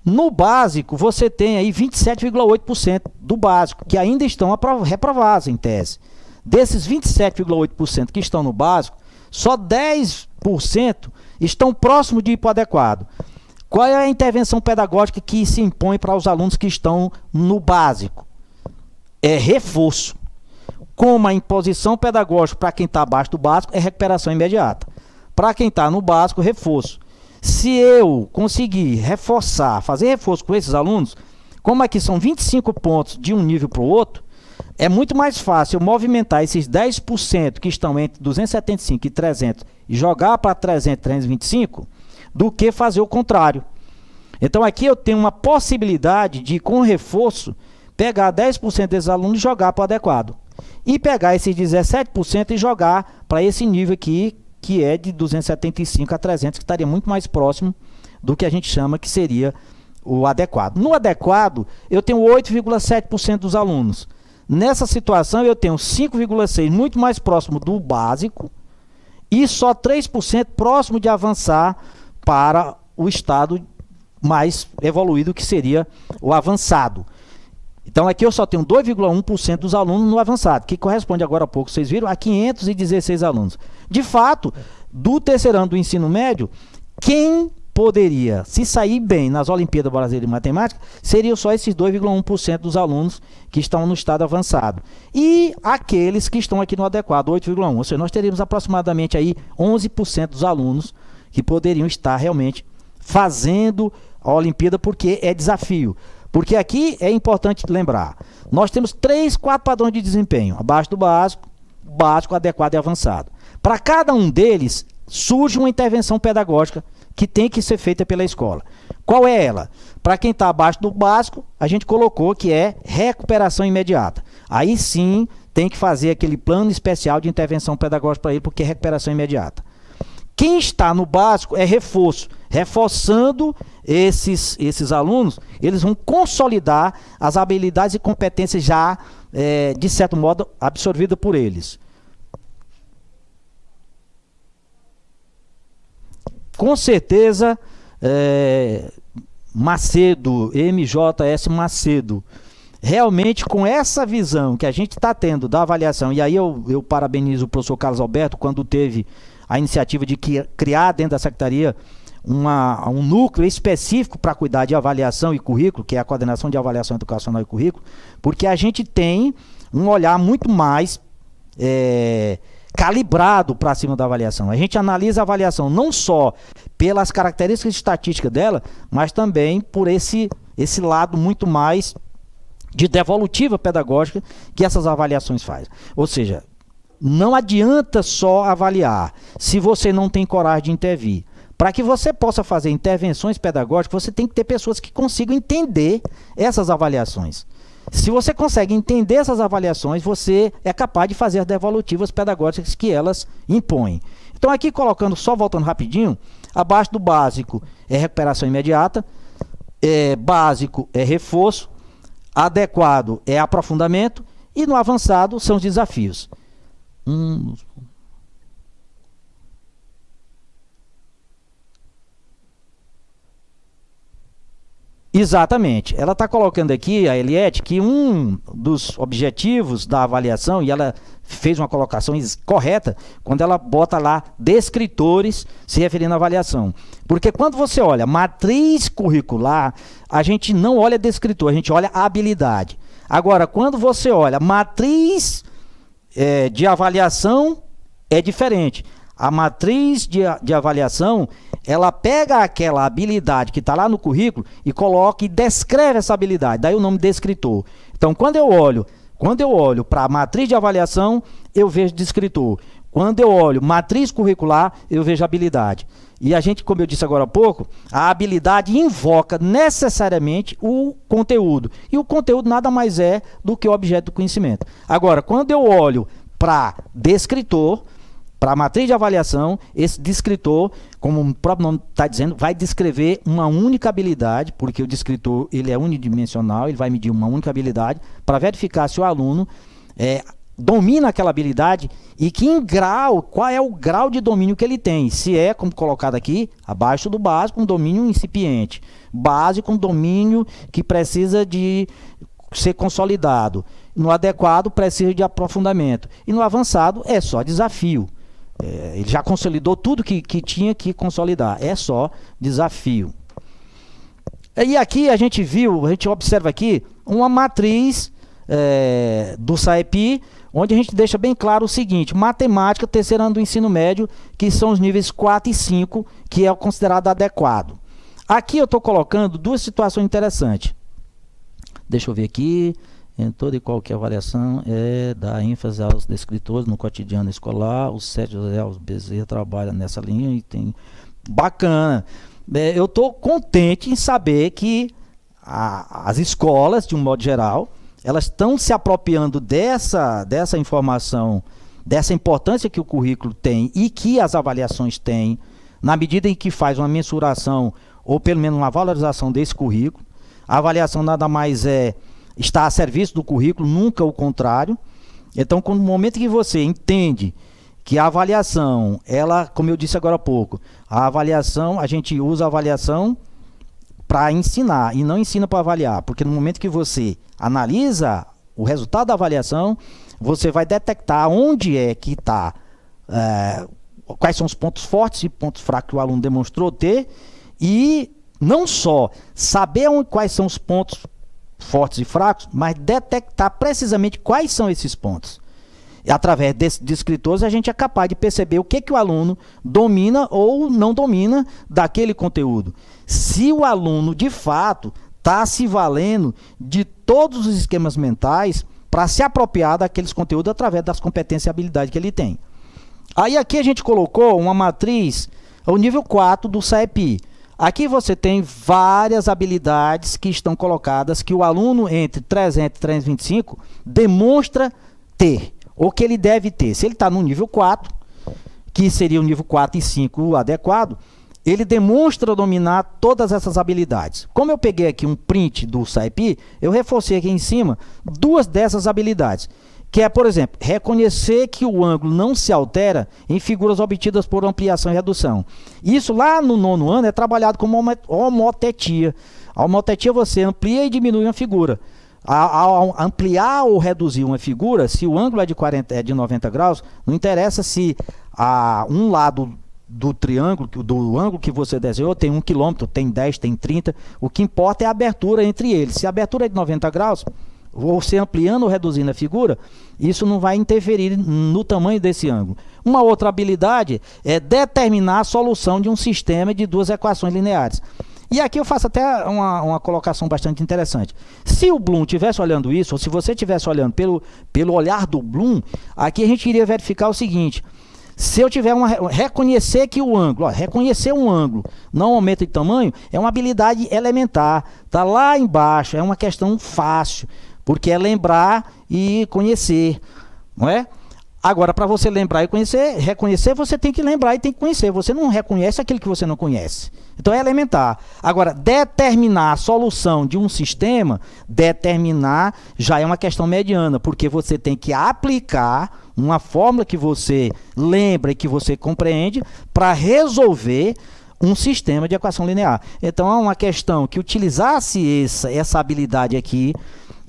no básico você tem aí 27,8% do básico, que ainda estão reprovados em tese. Desses 27,8% que estão no básico, só 10% estão próximos de ir para o adequado. Qual é a intervenção pedagógica que se impõe para os alunos que estão no básico? É reforço. Como a imposição pedagógica para quem está abaixo do básico é recuperação imediata. Para quem está no básico, reforço. Se eu conseguir reforçar, fazer reforço com esses alunos, como aqui são 25 pontos de um nível para o outro, é muito mais fácil eu movimentar esses 10% que estão entre 275 e 300 e jogar para 300, 325, do que fazer o contrário. Então aqui eu tenho uma possibilidade de, com reforço, pegar 10% desses alunos e jogar para o adequado. E pegar esses 17% e jogar para esse nível aqui, que é de 275 a 300, que estaria muito mais próximo do que a gente chama que seria o adequado. No adequado, eu tenho 8,7% dos alunos. Nessa situação, eu tenho 5,6% muito mais próximo do básico e só 3% próximo de avançar para o estado mais evoluído, que seria o avançado. Então aqui eu só tenho 2,1% dos alunos no avançado, que corresponde agora há pouco, vocês viram, a 516 alunos. De fato, do terceiro ano do ensino médio, quem poderia se sair bem nas Olimpíadas Brasileiras de Matemática seriam só esses 2,1% dos alunos que estão no estado avançado. E aqueles que estão aqui no adequado, 8,1%. Ou seja, nós teríamos aproximadamente aí 11% dos alunos que poderiam estar realmente fazendo a Olimpíada, porque é desafio. Porque aqui é importante lembrar, nós temos 4 padrões de desempenho, abaixo do básico, básico, adequado e avançado. Para cada um deles, surge uma intervenção pedagógica que tem que ser feita pela escola. Qual é ela? Para quem está abaixo do básico, a gente colocou que é recuperação imediata. Aí sim, tem que fazer aquele plano especial de intervenção pedagógica para ele, porque é recuperação imediata. Quem está no básico é reforço. Reforçando esses alunos, eles vão consolidar as habilidades e competências já, de certo modo, absorvidas por eles. Com certeza, Macedo, MJS Macedo, realmente com essa visão que a gente está tendo da avaliação, e aí eu parabenizo o professor Carlos Alberto quando teve a iniciativa de criar dentro da secretaria um núcleo específico para cuidar de avaliação e currículo, que é a coordenação de avaliação educacional e currículo, porque a gente tem um olhar muito mais calibrado para cima da avaliação. A gente analisa a avaliação não só pelas características estatísticas dela, mas também por esse lado muito mais de devolutiva pedagógica que essas avaliações fazem. Ou seja, não adianta só avaliar se você não tem coragem de intervir. Para que você possa fazer intervenções pedagógicas, você tem que ter pessoas que consigam entender essas avaliações. Se você consegue entender essas avaliações, você é capaz de fazer as devolutivas pedagógicas que elas impõem. Então aqui colocando, só voltando rapidinho, abaixo do básico é recuperação imediata, básico é reforço, adequado é aprofundamento e no avançado são os desafios. Exatamente. Ela está colocando aqui, a Eliette, que um dos objetivos da avaliação, e ela fez uma colocação correta, quando ela bota lá descritores se referindo à avaliação. Porque quando você olha matriz curricular, a gente não olha descritor, a gente olha habilidade. Agora, quando você olha matriz de avaliação, é diferente. A matriz de avaliação, ela pega aquela habilidade que está lá no currículo e coloca e descreve essa habilidade, daí o nome descritor. Então, quando eu olho para a matriz de avaliação, eu vejo descritor. Quando eu olho matriz curricular, eu vejo habilidade. E a gente, como eu disse agora há pouco, a habilidade invoca necessariamente o conteúdo. E o conteúdo nada mais é do que o objeto do conhecimento. Agora, quando eu olho para descritor, para a matriz de avaliação, esse descritor, como o próprio nome está dizendo, vai descrever uma única habilidade, porque o descritor ele é unidimensional, ele vai medir uma única habilidade para verificar se o aluno domina aquela habilidade e que em grau, qual é o grau de domínio que ele tem. Se é, como colocado aqui, abaixo do básico, um domínio incipiente. Básico, um domínio que precisa de ser consolidado. No adequado, precisa de aprofundamento. E no avançado, é só desafio. Ele já consolidou tudo que tinha que consolidar. É só desafio. E aqui a gente observa aqui uma matriz do SAEP, onde a gente deixa bem claro o seguinte: matemática, terceiro ano do ensino médio, que são os níveis 4 e 5, que é considerado adequado. Aqui eu estou colocando duas situações interessantes. Deixa eu ver aqui. Em toda e qualquer avaliação dá ênfase aos descritores no cotidiano escolar. O Sérgio José Bezerra trabalha nessa linha e tem... Bacana. eu estou contente em saber que as escolas, de um modo geral, elas estão se apropriando dessa informação, dessa importância que o currículo tem e que as avaliações têm, na medida em que faz uma mensuração ou pelo menos uma valorização desse currículo. A avaliação nada mais está a serviço do currículo, nunca o contrário. Então, no momento que você entende que a avaliação, ela, como eu disse agora há pouco, a gente usa a avaliação para ensinar e não ensina para avaliar, porque no momento que você analisa o resultado da avaliação, você vai detectar onde é que está, quais são os pontos fortes e pontos fracos que o aluno demonstrou ter, e não só saber quais são os pontos fortes e fracos, mas detectar precisamente quais são esses pontos. E através desses descritores a gente é capaz de perceber o que o aluno domina ou não domina daquele conteúdo. Se o aluno, de fato, está se valendo de todos os esquemas mentais para se apropriar daqueles conteúdos através das competências e habilidades que ele tem. Aí aqui a gente colocou uma matriz, o nível 4 do SAEP. Aqui você tem várias habilidades que estão colocadas que o aluno entre 300 e 325 demonstra ter, ou que ele deve ter. Se ele está no nível 4, que seria o nível 4 e 5 o adequado, ele demonstra dominar todas essas habilidades. Como eu peguei aqui um print do SAEP, eu reforcei aqui em cima duas dessas habilidades, que é, por exemplo, reconhecer que o ângulo não se altera em figuras obtidas por ampliação e redução. Isso lá no 9º ano é trabalhado como homotetia. A homotetia você amplia e diminui uma figura. Ao ampliar ou reduzir uma figura, se o ângulo é de 90 graus, não interessa se um lado do triângulo, do ângulo que você desenhou, tem 1 km, tem 10, tem 30, o que importa é a abertura entre eles. Se a abertura é de 90 graus, você ampliando ou reduzindo a figura, isso não vai interferir no tamanho desse ângulo. Uma outra habilidade é determinar a solução de um sistema de duas equações lineares. E aqui eu faço até uma colocação bastante interessante. Se o Bloom estivesse olhando isso, ou se você estivesse olhando pelo olhar do Bloom, aqui a gente iria verificar o seguinte: se eu tiver reconhecer que o ângulo, reconhecer um ângulo não aumenta de tamanho, é uma habilidade elementar, está lá embaixo, é uma questão fácil, porque é lembrar e conhecer, não é? Agora, para você lembrar e conhecer, reconhecer, você tem que lembrar e tem que conhecer. Você não reconhece aquilo que você não conhece. Então é elementar. Agora, determinar a solução de um sistema, determinar já é uma questão mediana, porque você tem que aplicar uma fórmula que você lembra e que você compreende para resolver um sistema de equação linear. Então é uma questão que utilizasse essa habilidade aqui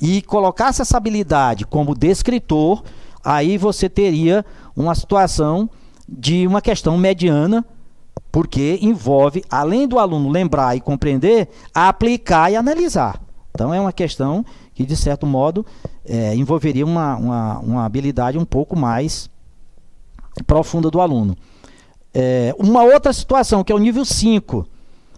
e colocasse essa habilidade como descritor, aí você teria uma situação de uma questão mediana, porque envolve, além do aluno lembrar e compreender, aplicar e analisar. Então é uma questão que, de certo modo, envolveria uma habilidade um pouco mais profunda do aluno. Uma outra situação, que é o nível 5.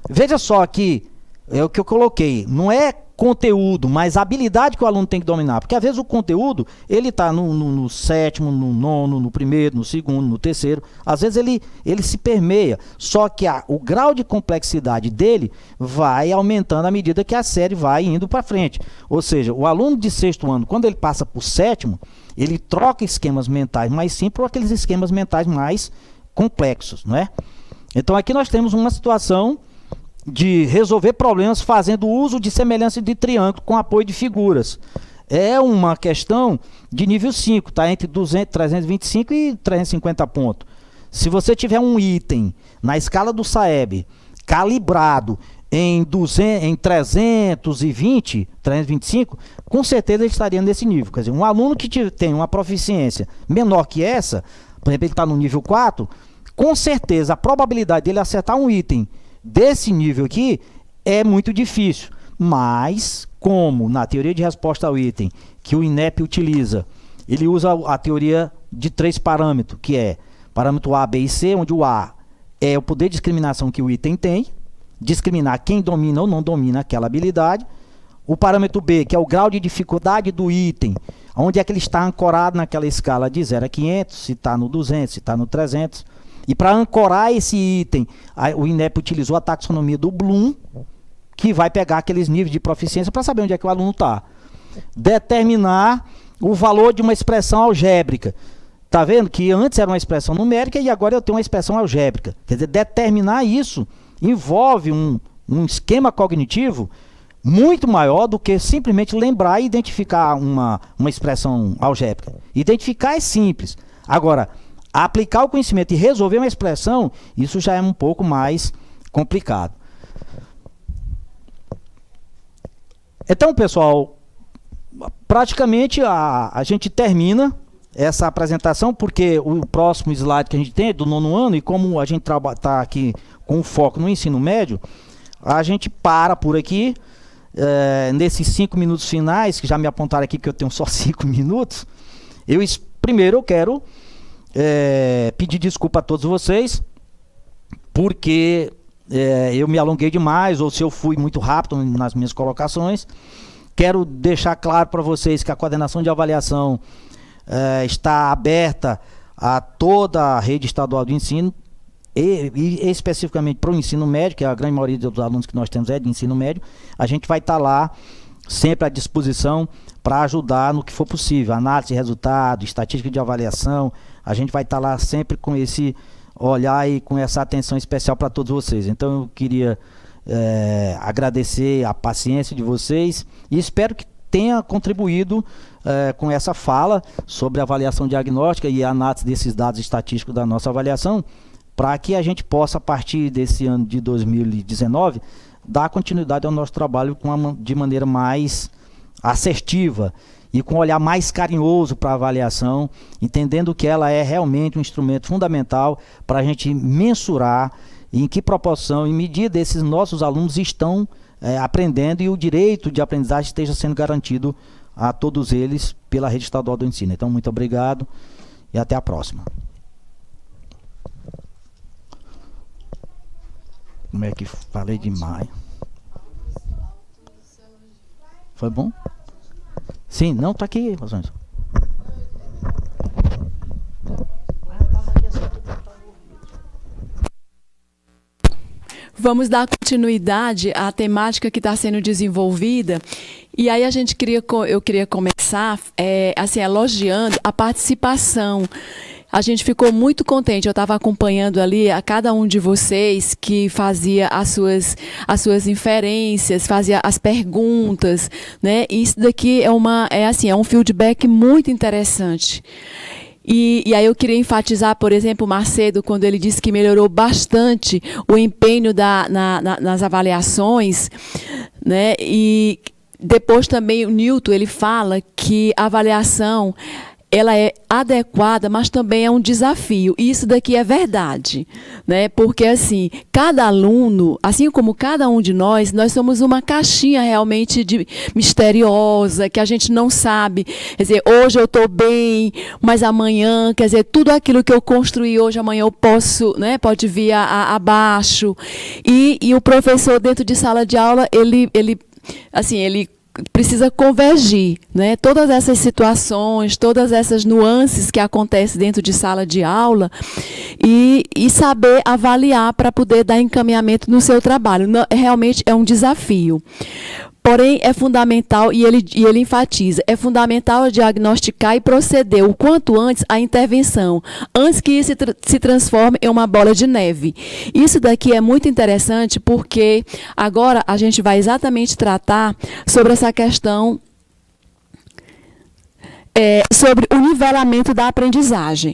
Veja só aqui, é o que eu coloquei, não é conteúdo, mas a habilidade que o aluno tem que dominar, porque às vezes o conteúdo, ele está no 7º, no 9º, no 1º, no 2º, no 3º, às vezes ele se permeia, só que o grau de complexidade dele vai aumentando à medida que a série vai indo para frente. Ou seja, o aluno de 6º ano, quando ele passa para o 7º, ele troca esquemas mentais mais simples por aqueles esquemas mentais mais complexos, não é? Então aqui nós temos uma situação de resolver problemas fazendo uso de semelhança de triângulo com apoio de figuras. É uma questão de nível 5, tá? Entre 325 e 350 pontos. Se você tiver um item na escala do SAEB calibrado em 320, 325, com certeza ele estaria nesse nível. Quer dizer, um aluno que tem uma proficiência menor que essa, por exemplo, ele está no nível 4, com certeza a probabilidade dele acertar um item desse nível aqui é muito difícil, mas como na teoria de resposta ao item que o INEP utiliza, ele usa a teoria de 3 parâmetros, que é parâmetro A, B e C, onde o A é o poder de discriminação que o item tem, discriminar quem domina ou não domina aquela habilidade, o parâmetro B, que é o grau de dificuldade do item, onde é que ele está ancorado naquela escala de 0 a 500, se está no 200, se está no 300, E para ancorar esse item, o INEP utilizou a taxonomia do Bloom, que vai pegar aqueles níveis de proficiência para saber onde é que o aluno está. Determinar o valor de uma expressão algébrica. Está vendo que antes era uma expressão numérica e agora eu tenho uma expressão algébrica. Quer dizer, determinar isso envolve um esquema cognitivo muito maior do que simplesmente lembrar e identificar uma expressão algébrica. Identificar é simples. Agora, aplicar o conhecimento e resolver uma expressão, isso já é um pouco mais complicado. Então, pessoal, praticamente a gente termina essa apresentação, porque o próximo slide que a gente tem é do 9º ano, e como a gente está aqui com foco no ensino médio, a gente para por aqui, nesses 5 minutos finais, que já me apontaram aqui que eu tenho só 5 minutos, primeiro eu quero pedir desculpa a todos vocês, porque eu me alonguei demais, ou se eu fui muito rápido nas minhas colocações. Quero deixar claro para vocês que a coordenação de avaliação está aberta a toda a rede estadual de ensino, e especificamente para o ensino médio, que a grande maioria dos alunos que nós temos é de ensino médio. A gente vai estar lá sempre à disposição para ajudar no que for possível, análise de resultado, estatística de avaliação. A gente vai estar lá sempre com esse olhar e com essa atenção especial para todos vocês. Então eu queria agradecer a paciência de vocês e espero que tenha contribuído com essa fala sobre avaliação diagnóstica e análise desses dados estatísticos da nossa avaliação, para que a gente possa, a partir desse ano de 2019, dar continuidade ao nosso trabalho de maneira mais assertiva e com um olhar mais carinhoso para a avaliação, entendendo que ela é realmente um instrumento fundamental para a gente mensurar em que proporção e medida esses nossos alunos estão aprendendo e o direito de aprendizagem esteja sendo garantido a todos eles pela rede estadual do ensino. Então, muito obrigado e até a próxima. Como é que falei demais? Foi bom? Sim, não, tá aqui, Rosângela. Vamos dar continuidade à temática que está sendo desenvolvida. E aí eu queria começar assim, elogiando a participação. A gente ficou muito contente. Eu estava acompanhando ali a cada um de vocês que fazia as suas inferências, fazia as perguntas, né? E isso daqui é um feedback muito interessante. E aí eu queria enfatizar, por exemplo, o Macedo, quando ele disse que melhorou bastante o empenho nas avaliações, né? E depois também o Newton, ele fala que a avaliação ela é adequada, mas também é um desafio. E isso daqui é verdade, né? Porque assim, cada aluno, assim como cada um de nós somos uma caixinha realmente misteriosa, que a gente não sabe. Quer dizer, hoje eu estou bem, mas amanhã, quer dizer, tudo aquilo que eu construí hoje, amanhã eu posso, né? Pode vir abaixo. E o professor dentro de sala de aula, ele precisa convergir, né? Todas essas situações, todas essas nuances que acontecem dentro de sala de aula e saber avaliar para poder dar encaminhamento no seu trabalho. Realmente é um desafio. Porém, é fundamental, e ele enfatiza, é fundamental diagnosticar e proceder o quanto antes à intervenção, antes que isso se transforme em uma bola de neve. Isso daqui é muito interessante porque agora a gente vai exatamente tratar sobre essa questão sobre o nivelamento da aprendizagem.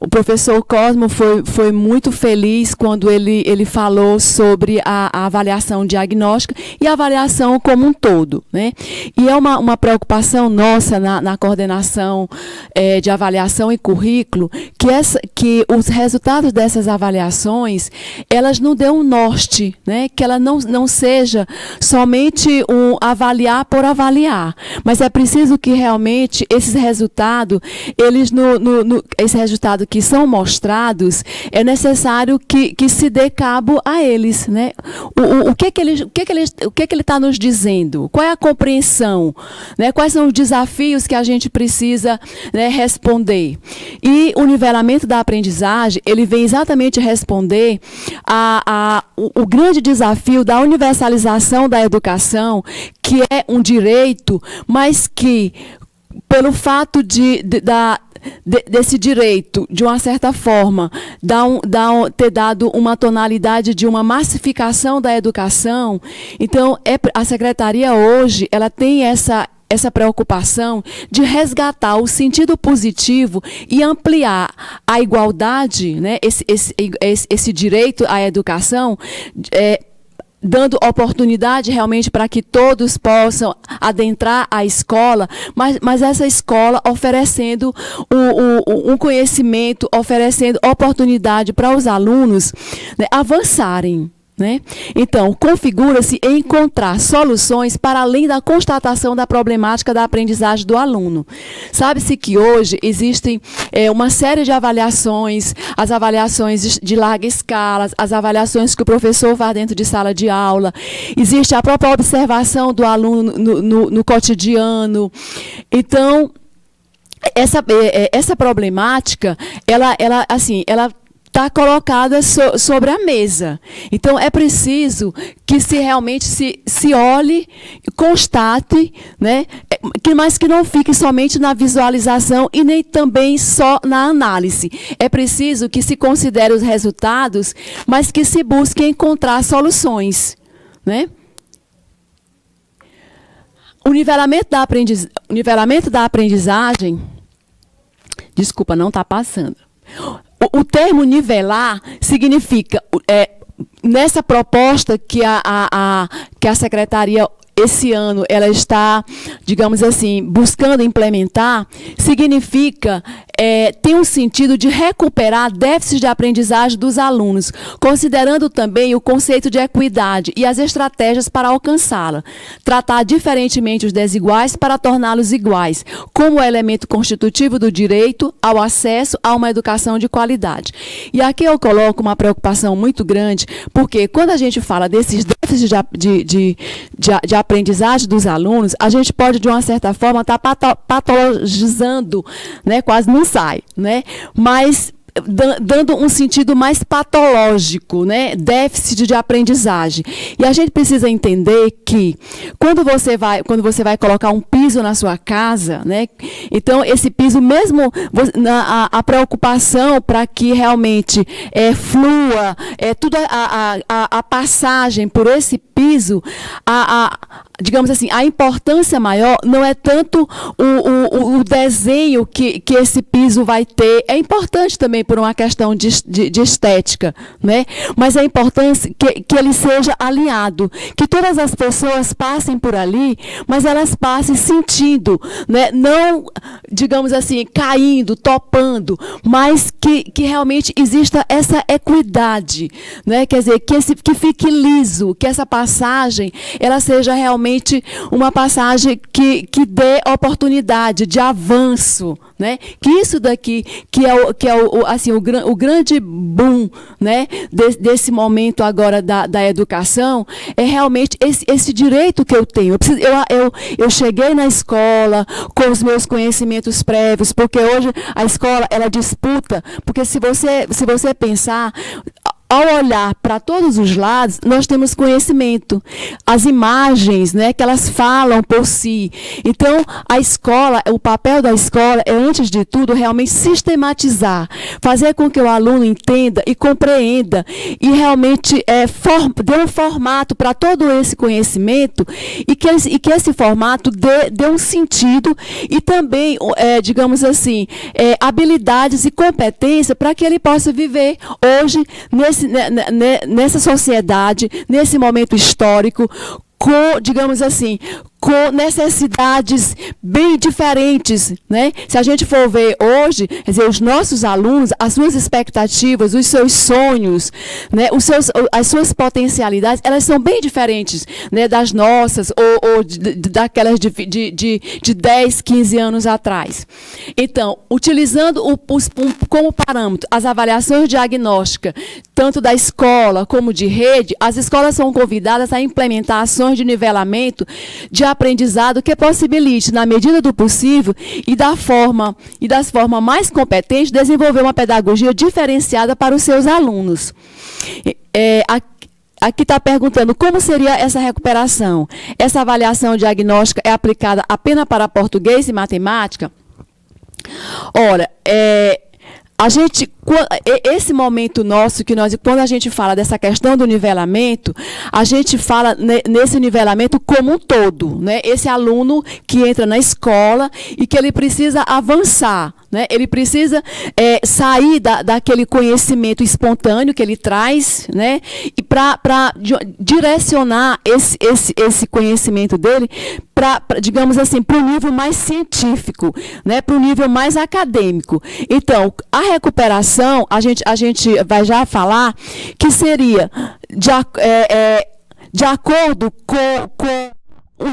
O professor Cosmo foi muito feliz quando ele falou sobre a avaliação diagnóstica e a avaliação como um todo, né? E é uma preocupação nossa na coordenação de avaliação e currículo que os resultados dessas avaliações, elas não dêem um norte, né? Que ela não seja somente um avaliar por avaliar, mas é preciso que realmente esse resultado que são mostrados, é necessário que se dê cabo a eles, né? O que ele está nos dizendo? Qual é a compreensão? Né? Quais são os desafios que a gente precisa, né, responder? E o nivelamento da aprendizagem, ele vem exatamente responder o grande desafio da universalização da educação, que é um direito, mas que, pelo fato desse direito, de uma certa forma, ter dado uma tonalidade de uma massificação da educação, então a Secretaria hoje ela tem essa preocupação de resgatar o sentido positivo e ampliar a igualdade, né, esse direito à educação, dando oportunidade realmente para que todos possam adentrar a escola, mas essa escola oferecendo um conhecimento, oferecendo oportunidade para os alunos, né, avançarem. Né? Então, configura-se em encontrar soluções para além da constatação da problemática da aprendizagem do aluno. Sabe-se que hoje existem uma série de avaliações, as avaliações de larga escala, as avaliações que o professor faz dentro de sala de aula, existe a própria observação do aluno no cotidiano. Então, essa problemática, ela está colocada sobre a mesa. Então, é preciso que realmente se olhe, constate, né, mas que não fique somente na visualização e nem também só na análise. É preciso que se considere os resultados, mas que se busque encontrar soluções. Né? O nivelamento da aprendizagem... Desculpa, não está passando. O termo nivelar significa, nessa proposta que a Secretaria, esse ano, ela está, digamos assim, buscando implementar, significa, tem um sentido de recuperar déficits de aprendizagem dos alunos, considerando também o conceito de equidade e as estratégias para alcançá-la. Tratar diferentemente os desiguais para torná-los iguais, como elemento constitutivo do direito ao acesso a uma educação de qualidade. E aqui eu coloco uma preocupação muito grande, porque quando a gente fala desses déficits de aprendizagem dos alunos, a gente pode, de uma certa forma, estar patologizando, né, quase não sai, né, mas dando um sentido mais patológico, né, déficit de aprendizagem. E a gente precisa entender que quando você vai colocar um piso na sua casa, né, então esse piso mesmo, a preocupação para que realmente flua, tudo a passagem por esse piso, digamos assim, a importância maior não é tanto o desenho que esse piso vai ter, é importante também por uma questão de estética, né? Mas é importante que ele seja alinhado, que todas as pessoas passem por ali, mas elas passem sentindo, né? Não, digamos assim, caindo, topando, mas que realmente exista essa equidade, né? Quer dizer, que fique liso, que essa passagem ela seja realmente uma passagem que dê oportunidade de avanço, né? Que isso daqui, que é o grande boom, né, desse momento agora da educação, é realmente esse direito que eu tenho. Eu cheguei na escola com os meus conhecimentos prévios, porque hoje a escola ela disputa, porque se você pensar, ao olhar para todos os lados, nós temos conhecimento. As imagens, né, que elas falam por si. Então, a escola, o papel da escola é, antes de tudo, realmente sistematizar, fazer com que o aluno entenda e compreenda e realmente dê um formato para todo esse conhecimento e que esse formato dê um sentido e também, digamos assim, habilidades e competência para que ele possa viver hoje nessa sociedade, nesse momento histórico, digamos assim, com necessidades bem diferentes, né? Se a gente for ver hoje, quer dizer, os nossos alunos, as suas expectativas, os seus sonhos, né? As suas potencialidades, elas são bem diferentes, né? Das nossas ou daquelas de 10, 15 anos atrás. Então, utilizando como parâmetro as avaliações diagnósticas, tanto da escola como de rede, as escolas são convidadas a implementar ações de nivelamento de aprendizado que possibilite, na medida do possível e das formas mais competentes, desenvolver uma pedagogia diferenciada para os seus alunos. Aqui está perguntando como seria essa recuperação. Essa avaliação diagnóstica é aplicada apenas para português e matemática? Ora, esse momento nosso, quando a gente fala dessa questão do nivelamento, a gente fala nesse nivelamento como um todo, né? Esse aluno que entra na escola e que ele precisa avançar, né? Ele precisa sair daquele conhecimento espontâneo que ele traz, né? E para direcionar esse conhecimento dele digamos assim, para o nível mais científico, né? Para o nível mais acadêmico. Então, a recuperação, a gente vai já falar que seria de acordo com os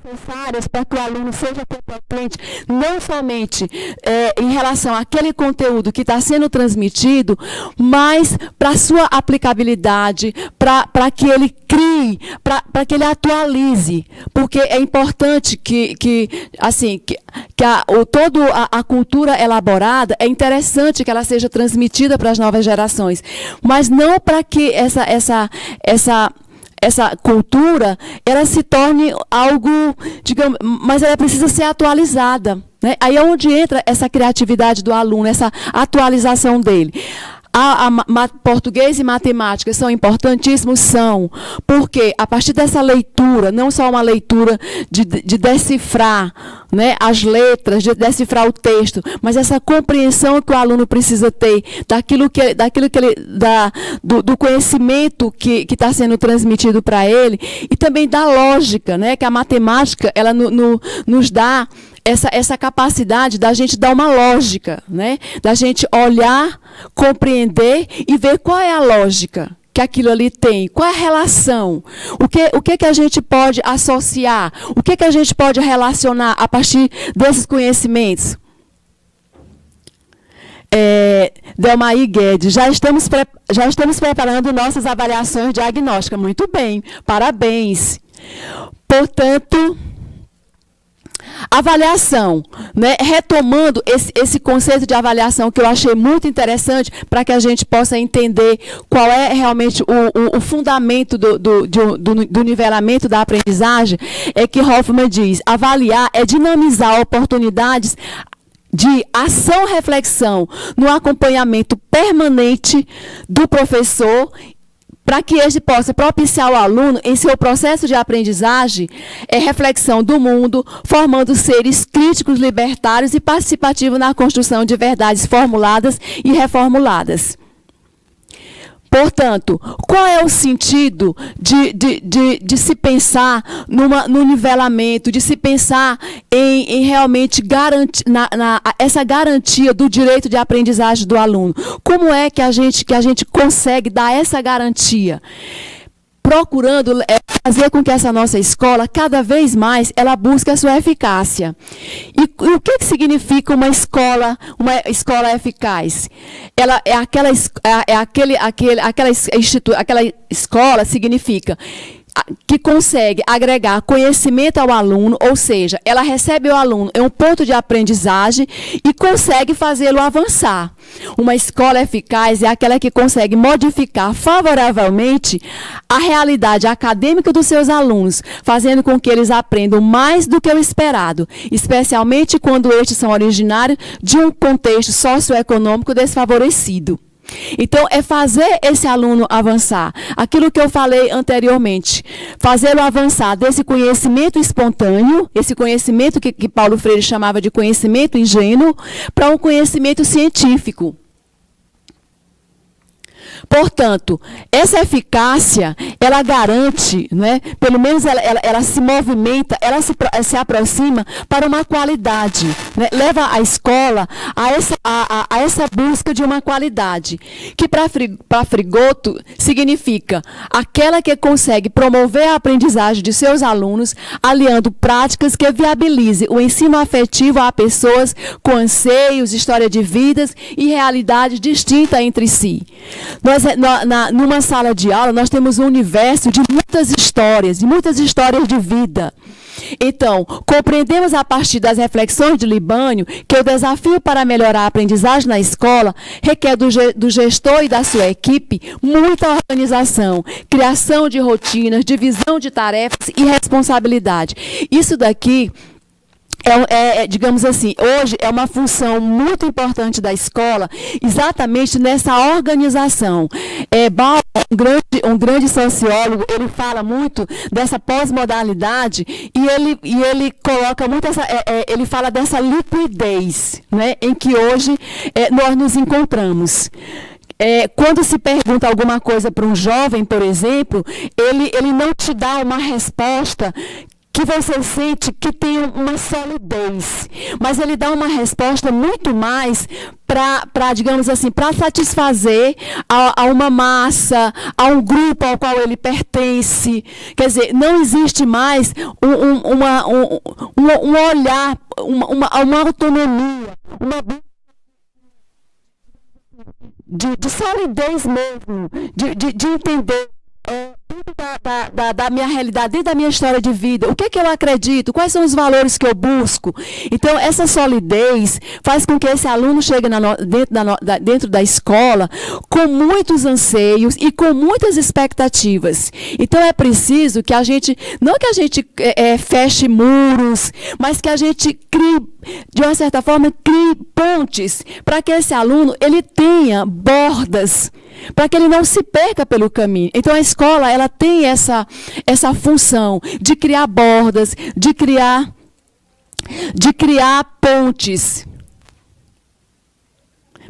necessárias para que o aluno seja competente, não somente em relação àquele conteúdo que está sendo transmitido, mas para a sua aplicabilidade, para que ele crie, para que ele atualize, porque é importante que toda a cultura elaborada, é interessante que ela seja transmitida para as novas gerações, mas não para que essa cultura, ela se torne algo, digamos, mas ela precisa ser atualizada, né? Aí é onde entra essa criatividade do aluno, essa atualização dele. Português e matemática são importantíssimos? São, porque a partir dessa leitura, não só uma leitura de decifrar, né, as letras, de decifrar o texto, mas essa compreensão que o aluno precisa ter do conhecimento que está sendo transmitido para ele, e também da lógica, né, que a matemática ela nos dá essa capacidade da gente dar uma lógica, né? Da gente olhar, compreender e ver qual é a lógica que aquilo ali tem, qual é a relação, o que a gente pode associar, o que a gente pode relacionar a partir desses conhecimentos. Delmaí Guedes, já estamos preparando nossas avaliações diagnósticas. Muito bem, parabéns. Portanto, avaliação, né? Retomando esse conceito de avaliação que eu achei muito interessante para que a gente possa entender qual é realmente o fundamento do nivelamento da aprendizagem, é que Hoffman diz: avaliar é dinamizar oportunidades de ação-reflexão no acompanhamento permanente do professor, para que ele possa propiciar o aluno em seu processo de aprendizagem, reflexão do mundo, formando seres críticos, libertários e participativos na construção de verdades formuladas e reformuladas. Portanto, qual é o sentido de se pensar no nivelamento, de se pensar em realmente garantir essa garantia do direito de aprendizagem do aluno? Como é que a gente consegue dar essa garantia? Procurando fazer com que essa nossa escola, cada vez mais, ela busque a sua eficácia. E o que significa uma escola eficaz? Ela é aquela escola significa que consegue agregar conhecimento ao aluno, ou seja, ela recebe o aluno em um ponto de aprendizagem e consegue fazê-lo avançar. Uma escola eficaz é aquela que consegue modificar favoravelmente a realidade acadêmica dos seus alunos, fazendo com que eles aprendam mais do que o esperado, especialmente quando estes são originários de um contexto socioeconômico desfavorecido. Então, é fazer esse aluno avançar. Aquilo que eu falei anteriormente, fazê-lo avançar desse conhecimento espontâneo, esse conhecimento que Paulo Freire chamava de conhecimento ingênuo, para um conhecimento científico. Portanto, essa eficácia, ela garante, né, pelo menos ela se movimenta, ela se aproxima para uma qualidade, né, leva a escola a essa busca de uma qualidade, que para Frigoto significa aquela que consegue promover a aprendizagem de seus alunos, aliando práticas que viabilizem o ensino afetivo a pessoas com anseios, história de vidas e realidades distintas entre si. Numa sala de aula, nós temos um universo de muitas histórias de vida. Então, compreendemos a partir das reflexões de Libânio que o desafio para melhorar a aprendizagem na escola requer do gestor e da sua equipe muita organização, criação de rotinas, divisão de tarefas e responsabilidade. Isso daqui digamos assim, hoje é uma função muito importante da escola, exatamente nessa organização. Bauman, um grande sociólogo, ele fala muito dessa pós-modalidade e ele coloca muito ele fala dessa liquidez, né, em que hoje nós nos encontramos. Quando se pergunta alguma coisa para um jovem, por exemplo, ele não te dá uma resposta que você sente que tem uma solidez, mas ele dá uma resposta muito mais para, digamos assim, para satisfazer a uma massa, a um grupo ao qual ele pertence. Quer dizer, não existe mais um olhar, uma autonomia, de solidez mesmo, de entender dentro da minha realidade, dentro da minha história de vida, o que eu acredito, quais são os valores que eu busco. Então, essa solidez faz com que esse aluno chegue dentro da escola com muitos anseios e com muitas expectativas. Então, é preciso que a gente, não que a gente feche muros, mas que a gente crie, de uma certa forma, crie pontes para que esse aluno ele tenha bordas, para que ele não se perca pelo caminho. Então, a escola ela tem essa função de criar bordas, de criar pontes.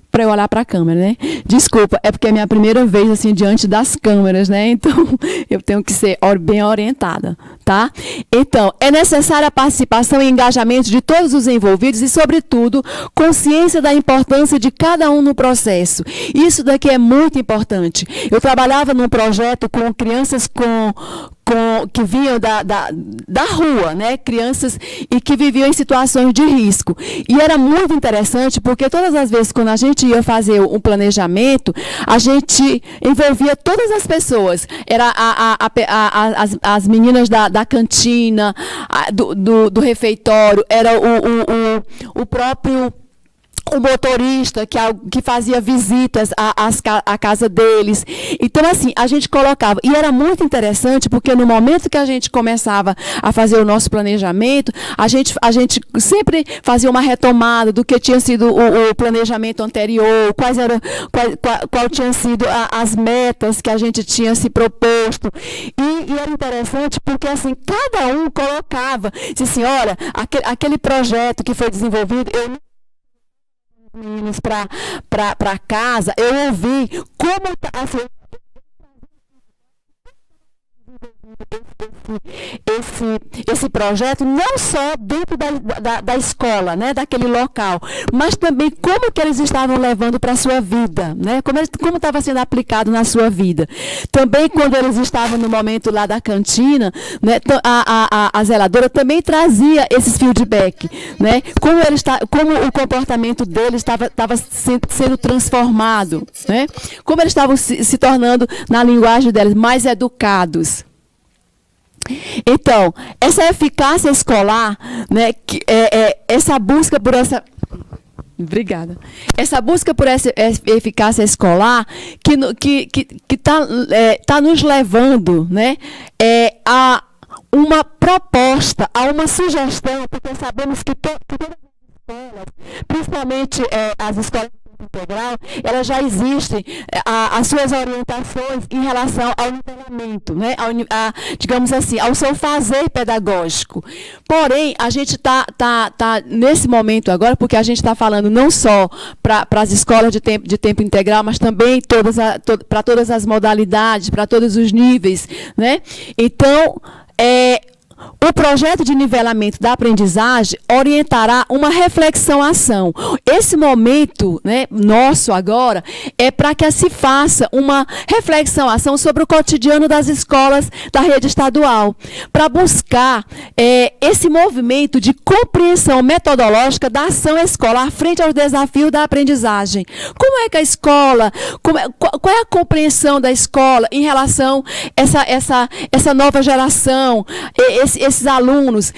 Para eu olhar para a câmera, né? Desculpa, é porque é a minha primeira vez assim diante das câmeras, né? Então, eu tenho que ser bem orientada, tá? Então, é necessária a participação e engajamento de todos os envolvidos e, sobretudo, consciência da importância de cada um no processo. Isso daqui é muito importante. Eu trabalhava num projeto com crianças que vinham da rua, né? Crianças e que viviam em situações de risco. E era muito interessante porque todas as vezes quando a gente ia fazer um planejamento, a gente envolvia todas as pessoas. Era as meninas da cantina, do refeitório, era o próprio o motorista que fazia visitas à casa deles. Então, assim, a gente colocava. E era muito interessante, porque no momento que a gente começava a fazer o nosso planejamento, a gente sempre fazia uma retomada do que tinha sido o planejamento anterior, qual tinham sido as metas que a gente tinha se proposto. E era interessante porque, assim, cada um colocava, disse assim, olha, aquele projeto que foi desenvolvido, eu meninos para casa, eu ouvi como assim, esse projeto não só dentro da escola, né, daquele local, mas também como que eles estavam levando para a sua vida, né, como estava sendo aplicado na sua vida. Também quando eles estavam no momento lá da cantina, né, a zeladora também trazia esses feedback, né, como o comportamento deles estava sendo transformado, né, como eles estavam se tornando, na linguagem deles, mais educados. Então, essa eficácia escolar, né, essa busca por essa... Obrigada. Essa busca por essa eficácia escolar que tá nos levando, né, a uma proposta, a uma sugestão, porque sabemos que todas as escolas, principalmente as escolas tempo integral, elas já existem, as suas orientações em relação ao nivelamento, né? Digamos assim, ao seu fazer pedagógico. Porém, a gente está nesse momento agora, porque a gente está falando não só para as escolas de tempo integral, mas também para todas as modalidades, para todos os níveis, né? Então, o projeto de nivelamento da aprendizagem orientará uma reflexão-ação. Esse momento, né, nosso agora é para que se faça uma reflexão-ação sobre o cotidiano das escolas da rede estadual, para buscar esse movimento de compreensão metodológica da ação escolar frente aos desafios da aprendizagem. Como é que a escola, qual é a compreensão da escola em relação a essa nova geração, esses alunos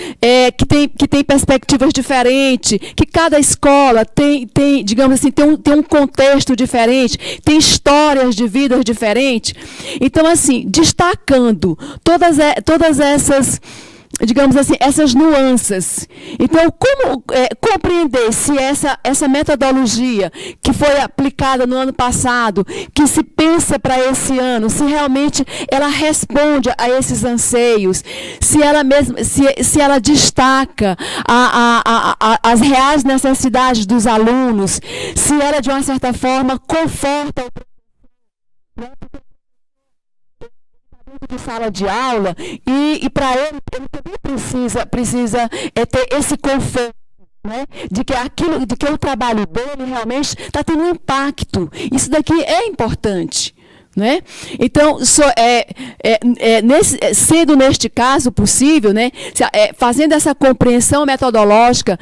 que têm perspectivas diferentes, que cada escola tem digamos assim, tem um contexto diferente, tem histórias de vidas diferentes. Então, assim, destacando todas essas, digamos assim, essas nuances. Então, como compreender se essa metodologia que foi aplicada no ano passado, que se pensa para esse ano, se realmente ela responde a esses anseios, se ela destaca as reais necessidades dos alunos, se ela, de uma certa forma, conforta o de sala de aula, e para ele também precisa ter esse conforto, né, de que o trabalho dele realmente está tendo um impacto. Isso daqui é importante, né? Então, sendo neste caso possível, né, fazendo essa compreensão metodológica,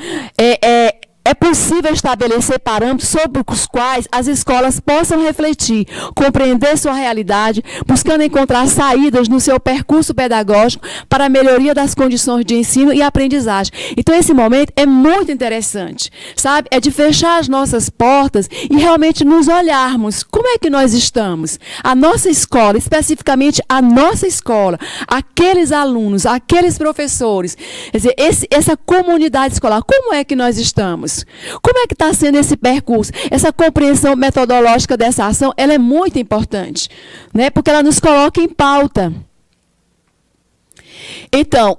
é possível estabelecer parâmetros sobre os quais as escolas possam refletir, compreender sua realidade, buscando encontrar saídas no seu percurso pedagógico para a melhoria das condições de ensino e aprendizagem. Então, esse momento é muito interessante, sabe? É de fechar as nossas portas e realmente nos olharmos. Como é que nós estamos? A nossa escola, especificamente a nossa escola, aqueles alunos, aqueles professores, quer dizer, essa comunidade escolar, como é que nós estamos? Como é que está sendo esse percurso? Essa compreensão metodológica dessa ação, ela é muito importante, né? Porque ela nos coloca em pauta. Então,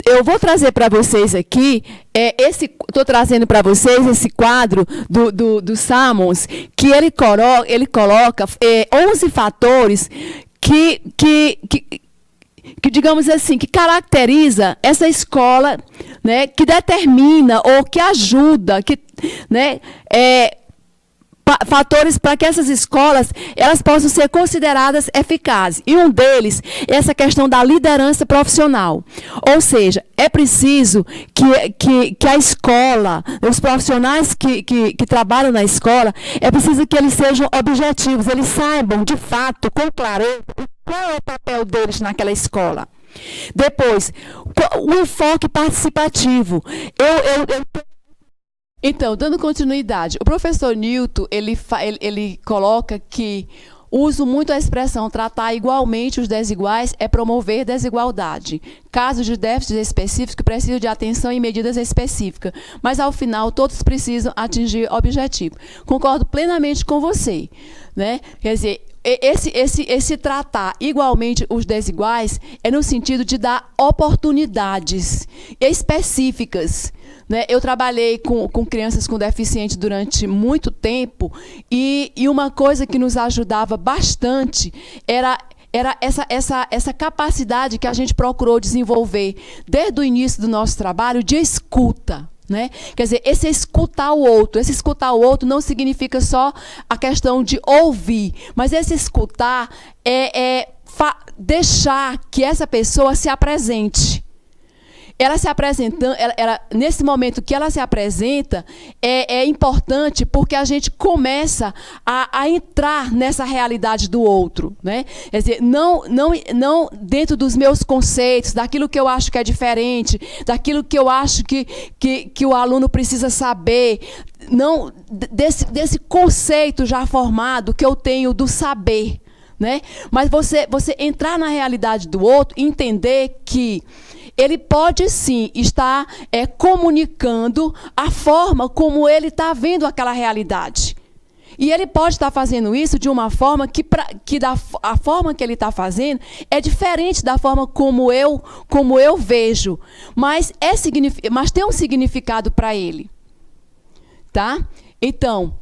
eu vou trazer para vocês aqui, estou trazendo para vocês esse quadro do Sammons, que ele coloca 11 fatores que digamos assim, que caracteriza essa escola, né, que determina ou que ajuda, né, fatores para que essas escolas elas possam ser consideradas eficazes. E um deles é essa questão da liderança profissional. Ou seja, é preciso que a escola, os profissionais que trabalham na escola, é preciso que eles sejam objetivos, eles saibam, de fato, com clareza, qual é o papel deles naquela escola. Depois, o enfoque participativo. Então, dando continuidade, o professor Newton, ele coloca que uso muito a expressão tratar igualmente os desiguais é promover desigualdade. Casos de déficit específico precisam de atenção e medidas específicas, mas, ao final, todos precisam atingir objetivo. Concordo plenamente com você, né? Quer dizer, esse tratar igualmente os desiguais é no sentido de dar oportunidades específicas, né? Eu trabalhei com crianças com deficientes durante muito tempo e uma coisa que nos ajudava bastante era essa capacidade que a gente procurou desenvolver desde o início do nosso trabalho de escuta. Né? Quer dizer, esse escutar o outro não significa só a questão de ouvir, mas esse escutar deixar que essa pessoa se apresente. Ela se apresentando, nesse momento que ela se apresenta, é importante porque a gente começa a entrar nessa realidade do outro, né? Quer dizer, não dentro dos meus conceitos, daquilo que eu acho que é diferente, daquilo que eu acho que o aluno precisa saber, não desse conceito já formado que eu tenho do saber, né? Mas você entrar na realidade do outro, entender que ele pode sim estar comunicando a forma como ele está vendo aquela realidade. E ele pode estar fazendo isso de uma forma a forma que ele está fazendo é diferente da forma como eu vejo, mas tem um significado para ele, tá? Então,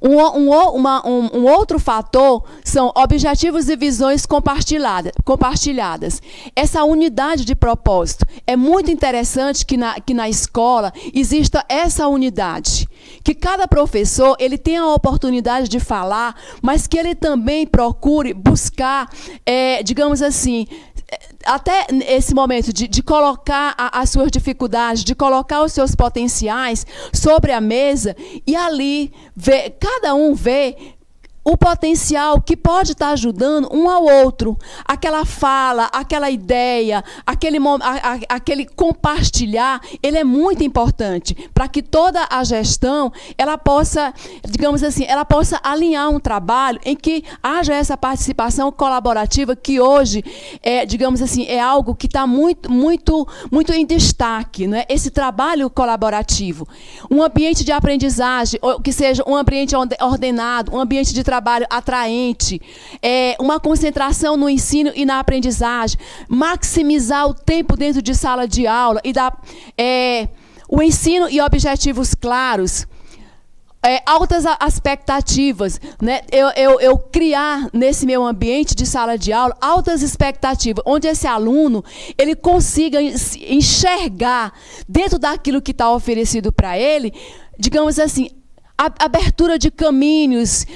um outro fator são objetivos e visões compartilhadas. Essa unidade de propósito. É muito interessante que na escola exista essa unidade. Que cada professor ele tenha a oportunidade de falar, mas que ele também procure buscar, digamos assim, até esse momento de colocar as suas dificuldades, de colocar os seus potenciais sobre a mesa e ali cada um vê o potencial que pode estar ajudando um ao outro. Aquela fala, aquela ideia, aquele compartilhar, ele é muito importante para que toda a gestão, ela possa, digamos assim, ela possa alinhar um trabalho em que haja essa participação colaborativa que hoje, digamos assim, é algo que está muito em destaque, né? Esse trabalho colaborativo. Um ambiente de aprendizagem, que seja um ambiente ordenado, um ambiente de trabalho atraente, uma concentração no ensino e na aprendizagem, maximizar o tempo dentro de sala de aula e dar o ensino e objetivos claros, altas expectativas, né? Eu criar nesse meu ambiente de sala de aula altas expectativas, onde esse aluno ele consiga enxergar dentro daquilo que está oferecido para ele, digamos assim, abertura de caminhos,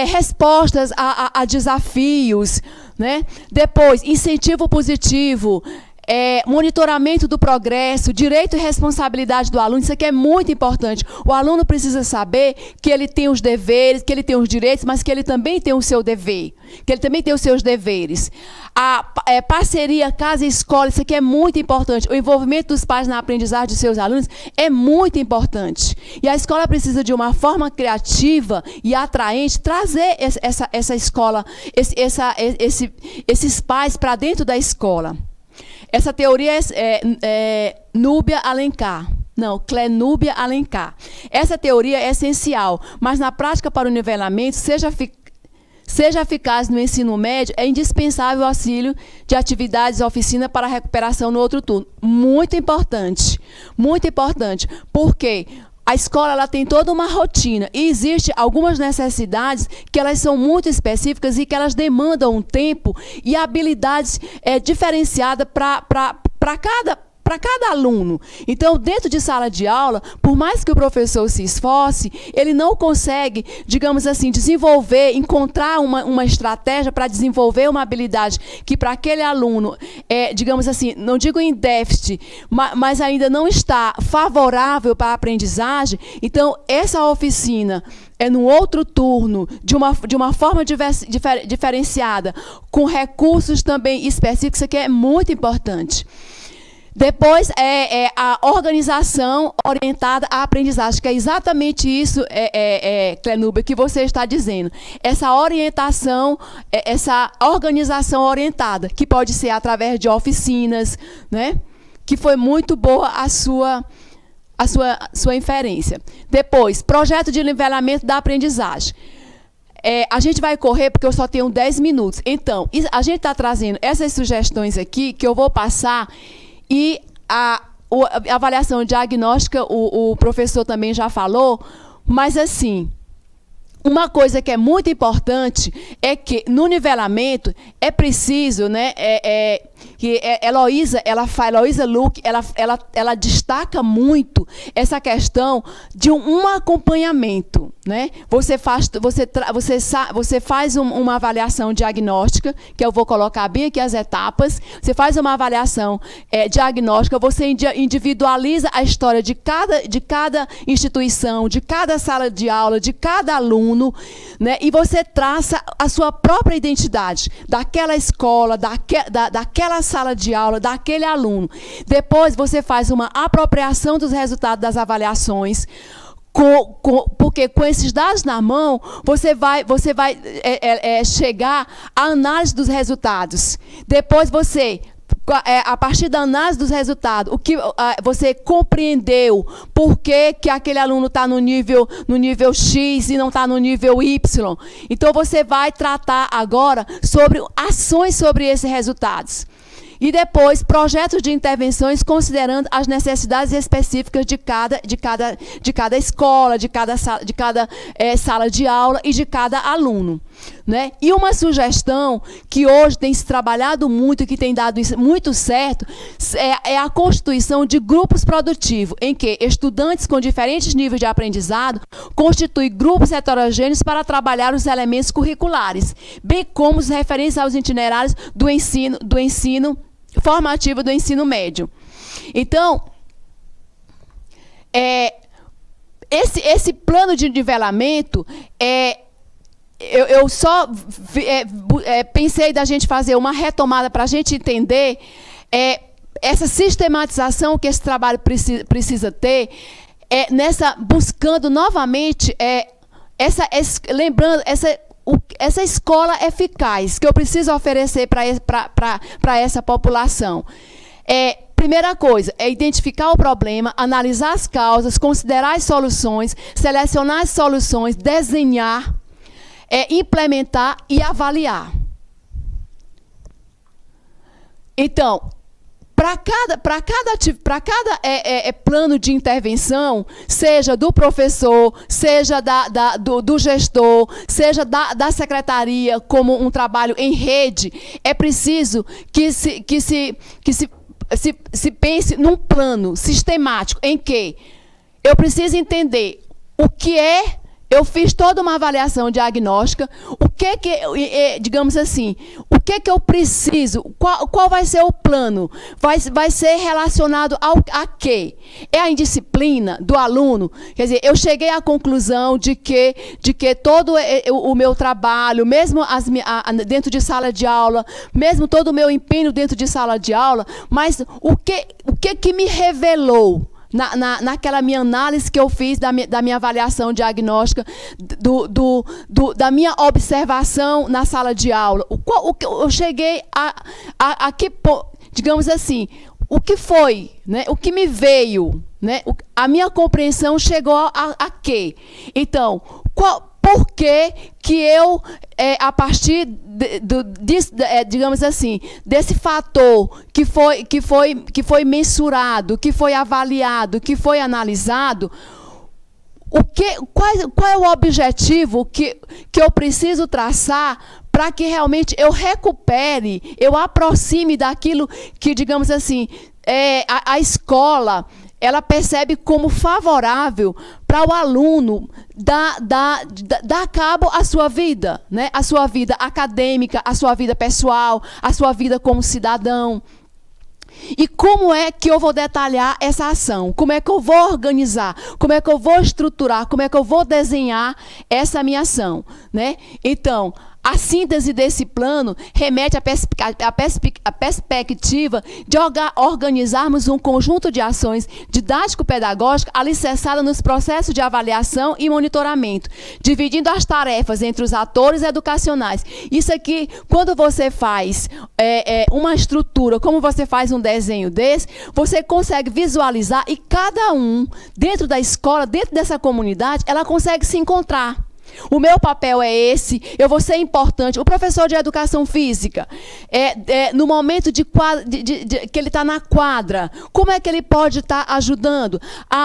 respostas a desafios, né? Depois, incentivo positivo, monitoramento do progresso, direito e responsabilidade do aluno. Isso aqui é muito importante. O aluno precisa saber que ele tem os deveres, que ele tem os direitos, mas que ele também tem o seu dever, que ele também tem os seus deveres. A parceria casa e escola, isso aqui é muito importante. O envolvimento dos pais na aprendizagem de seus alunos é muito importante. E a escola precisa, de uma forma criativa e atraente, trazer essa escola, esses pais para dentro da escola. Essa teoria é Núbia Alencar. Não, Clenúbia Alencar. Essa teoria é essencial, mas na prática para o nivelamento, seja eficaz no ensino médio, é indispensável o auxílio de atividades oficina para recuperação no outro turno. Muito importante, porque a escola ela tem toda uma rotina e existem algumas necessidades que elas são muito específicas e que elas demandam um tempo e habilidades diferenciadas para cada aluno. Então, dentro de sala de aula, por mais que o professor se esforce, ele não consegue, digamos assim, encontrar uma estratégia para desenvolver uma habilidade que para aquele aluno, digamos assim, não digo em déficit, mas ainda não está favorável para a aprendizagem. Então, essa oficina no outro turno, de uma forma diferenciada, com recursos também específicos, isso aqui é muito importante. Depois, a organização orientada à aprendizagem, que é exatamente isso, Clenúbia, que você está dizendo. Essa orientação, essa organização orientada, que pode ser através de oficinas, né? Que foi muito boa a sua inferência. Depois, projeto de nivelamento da aprendizagem. A gente vai correr porque eu só tenho 10 minutos. Então, a gente está trazendo essas sugestões aqui que eu vou passar. E a avaliação diagnóstica, o professor também já falou, mas assim, uma coisa que é muito importante é que no nivelamento é preciso, né, que Heloísa Luque, ela destaca muito essa questão de um acompanhamento, né? Você faz uma avaliação diagnóstica, que eu vou colocar bem aqui as etapas. Você faz uma avaliação diagnóstica, você individualiza a história de cada instituição, de cada sala de aula, de cada aluno, né? E você traça a sua própria identidade daquela escola, daquela sala de aula, daquele aluno. Depois você faz uma apropriação dos resultados das avaliações, porque com esses dados na mão, você vai chegar à análise dos resultados. Depois você a partir da análise dos resultados, o que você compreendeu, por que aquele aluno está no nível X e não está no nível Y. Então, você vai tratar agora sobre ações sobre esses resultados. E depois, projetos de intervenções considerando as necessidades específicas de cada escola, de cada sala de aula e de cada aluno. Né? E uma sugestão que hoje tem se trabalhado muito e que tem dado muito certo é a constituição de grupos produtivos, em que estudantes com diferentes níveis de aprendizado constituem grupos heterogêneos para trabalhar os elementos curriculares, bem como os referentes aos itinerários do ensino formativo do ensino médio. Então, esse plano de nivelamento, eu só pensei da gente fazer uma retomada para a gente entender essa sistematização que esse trabalho precisa ter, buscando novamente, lembrando essa escola eficaz que eu preciso oferecer para essa população. Primeira coisa, é identificar o problema, analisar as causas, considerar as soluções, selecionar as soluções, desenhar, implementar e avaliar. Então, para cada plano de intervenção, seja do professor, seja do gestor, seja da secretaria, como um trabalho em rede, é preciso que se pense num plano sistemático em que eu preciso entender o que é. Eu fiz toda uma avaliação diagnóstica, digamos assim, o que eu preciso, qual vai ser o plano, vai ser relacionado a quê? É a indisciplina do aluno? Quer dizer, eu cheguei à conclusão de que todo o meu trabalho, mesmo dentro de sala de aula, mesmo todo o meu empenho dentro de sala de aula, mas o que me revelou? Naquela minha análise que eu fiz da minha avaliação diagnóstica, da minha observação na sala de aula, eu cheguei a que, digamos assim, o que foi, né? O que me veio, né? A minha compreensão chegou a quê? Então, por que eu, a partir digamos assim, desse fator que foi mensurado, que foi avaliado, que foi analisado, qual é o objetivo que eu preciso traçar para que realmente eu recupere, eu aproxime daquilo que, digamos assim, a escola ela percebe como favorável para o aluno dar cabo à sua vida, né? A sua vida acadêmica, a sua vida pessoal, a sua vida como cidadão. E como é que eu vou detalhar essa ação? Como é que eu vou organizar? Como é que eu vou estruturar? Como é que eu vou desenhar essa minha ação, né? Então, a síntese desse plano remete à perspectiva de organizarmos um conjunto de ações didático-pedagógicas alicerçadas nos processos de avaliação e monitoramento, dividindo as tarefas entre os atores educacionais. Isso aqui, quando você faz uma estrutura, como você faz um desenho desse, você consegue visualizar e cada um, dentro da escola, dentro dessa comunidade, ela consegue se encontrar. O meu papel é esse, eu vou ser importante. O professor de educação física, no momento que ele está na quadra, como é que ele pode estar ajudando?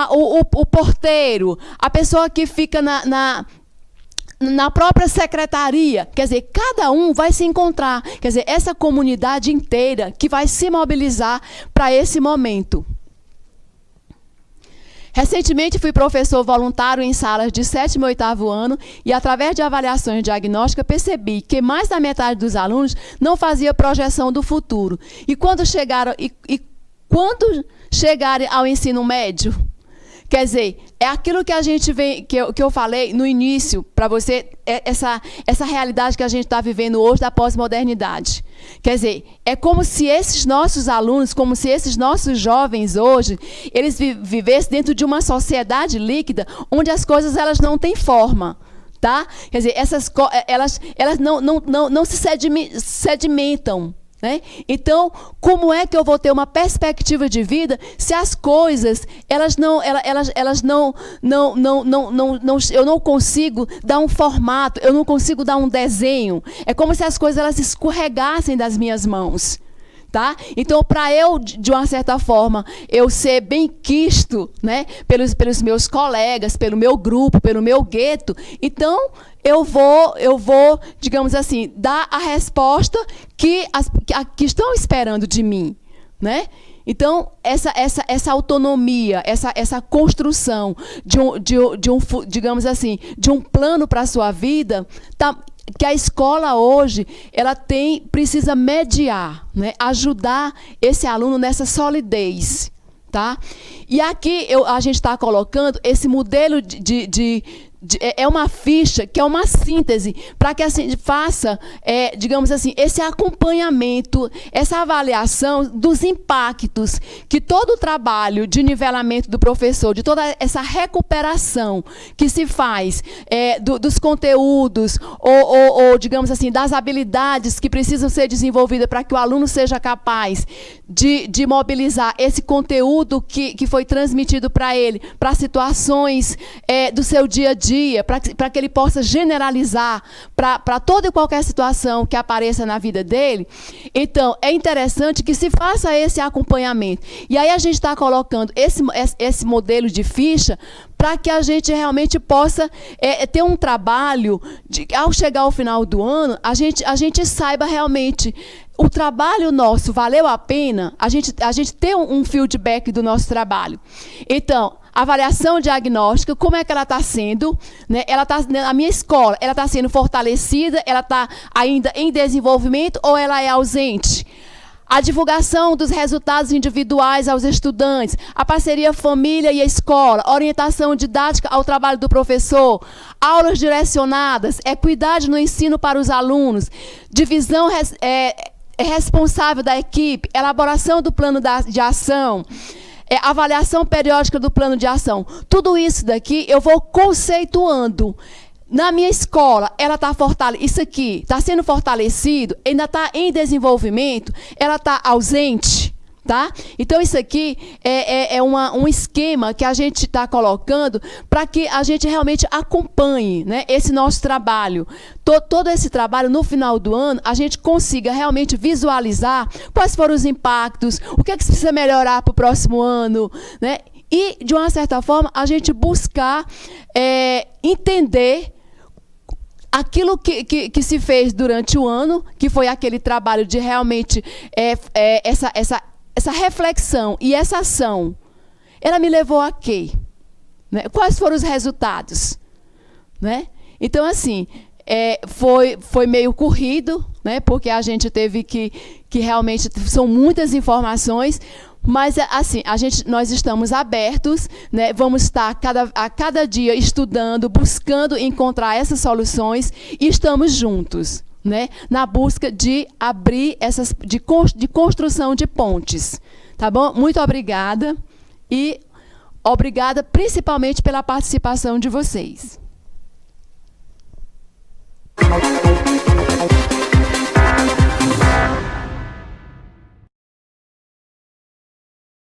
O porteiro, a pessoa que fica na própria secretaria, quer dizer, cada um vai se encontrar. Quer dizer, essa comunidade inteira que vai se mobilizar para esse momento. Recentemente, fui professor voluntário em salas de 7º e 8º ano e, através de avaliações diagnósticas, percebi que mais da metade dos alunos não fazia projeção do futuro. E quando chegarem ao ensino médio, quer dizer, é aquilo que a gente vem, que eu falei no início, para você, essa realidade que a gente está vivendo hoje da pós-modernidade. Quer dizer, é como se esses nossos alunos, como se esses nossos jovens hoje, eles vivessem dentro de uma sociedade líquida, onde as coisas elas não têm forma. Tá? Quer dizer, elas não se sedimentam. né? Então, como é que eu vou ter uma perspectiva de vida se as coisas, eu não consigo dar um formato, eu não consigo dar um desenho. É como se as coisas elas escorregassem das minhas mãos. Tá? Então, para eu, de uma certa forma, eu ser bem quisto, né, pelos meus colegas, pelo meu grupo, pelo meu gueto, então eu vou, digamos assim, dar a resposta que estão esperando de mim, né? Então, essa autonomia, essa construção digamos assim, de um plano para a sua vida, que a escola hoje ela precisa mediar, né? Ajudar esse aluno nessa solidez, tá? E aqui a gente está colocando esse modelo é uma ficha que é uma síntese para que assim faça, digamos assim, esse acompanhamento, essa avaliação dos impactos que todo o trabalho de nivelamento do professor, de toda essa recuperação que se faz dos conteúdos ou, digamos assim, das habilidades que precisam ser desenvolvidas para que o aluno seja capaz de mobilizar esse conteúdo que foi transmitido para ele, para situações do seu dia a dia, para que ele possa generalizar para toda e qualquer situação que apareça na vida dele. Então, é interessante que se faça esse acompanhamento. E aí a gente está colocando esse modelo de ficha para que a gente realmente possa ter um trabalho, ao chegar ao final do ano, a gente saiba realmente o trabalho nosso valeu a pena, a gente ter um feedback do nosso trabalho. Então, avaliação diagnóstica, como é que ela está sendo, né? A minha escola, ela está sendo fortalecida, ela está ainda em desenvolvimento ou ela é ausente? A divulgação dos resultados individuais aos estudantes, a parceria família e a escola, orientação didática ao trabalho do professor, aulas direcionadas, equidade no ensino para os alunos, divisão responsável da equipe, elaboração do plano de ação, avaliação periódica do plano de ação. Tudo isso daqui eu vou conceituando. Na minha escola, ela está isso aqui está sendo fortalecido, ainda está em desenvolvimento, ela está ausente, tá? Então, isso aqui é um esquema que a gente está colocando para que a gente realmente acompanhe, né, esse nosso trabalho. Todo esse trabalho, no final do ano, a gente consiga realmente visualizar quais foram os impactos, o que é que precisa melhorar para o próximo ano, né? E, de uma certa forma, a gente buscar entender aquilo que se fez durante o ano, que foi aquele trabalho de realmente essa reflexão e essa ação, ela me levou a quê? Né? Quais foram os resultados? Né? Então, assim, foi meio corrido, né? Porque a gente teve que realmente, são muitas informações, mas, assim, nós estamos abertos, né? Vamos estar a cada dia estudando, buscando encontrar essas soluções e estamos juntos, né? Na busca de abrir de construção de pontes. Tá bom? Muito obrigada e obrigada principalmente pela participação de vocês.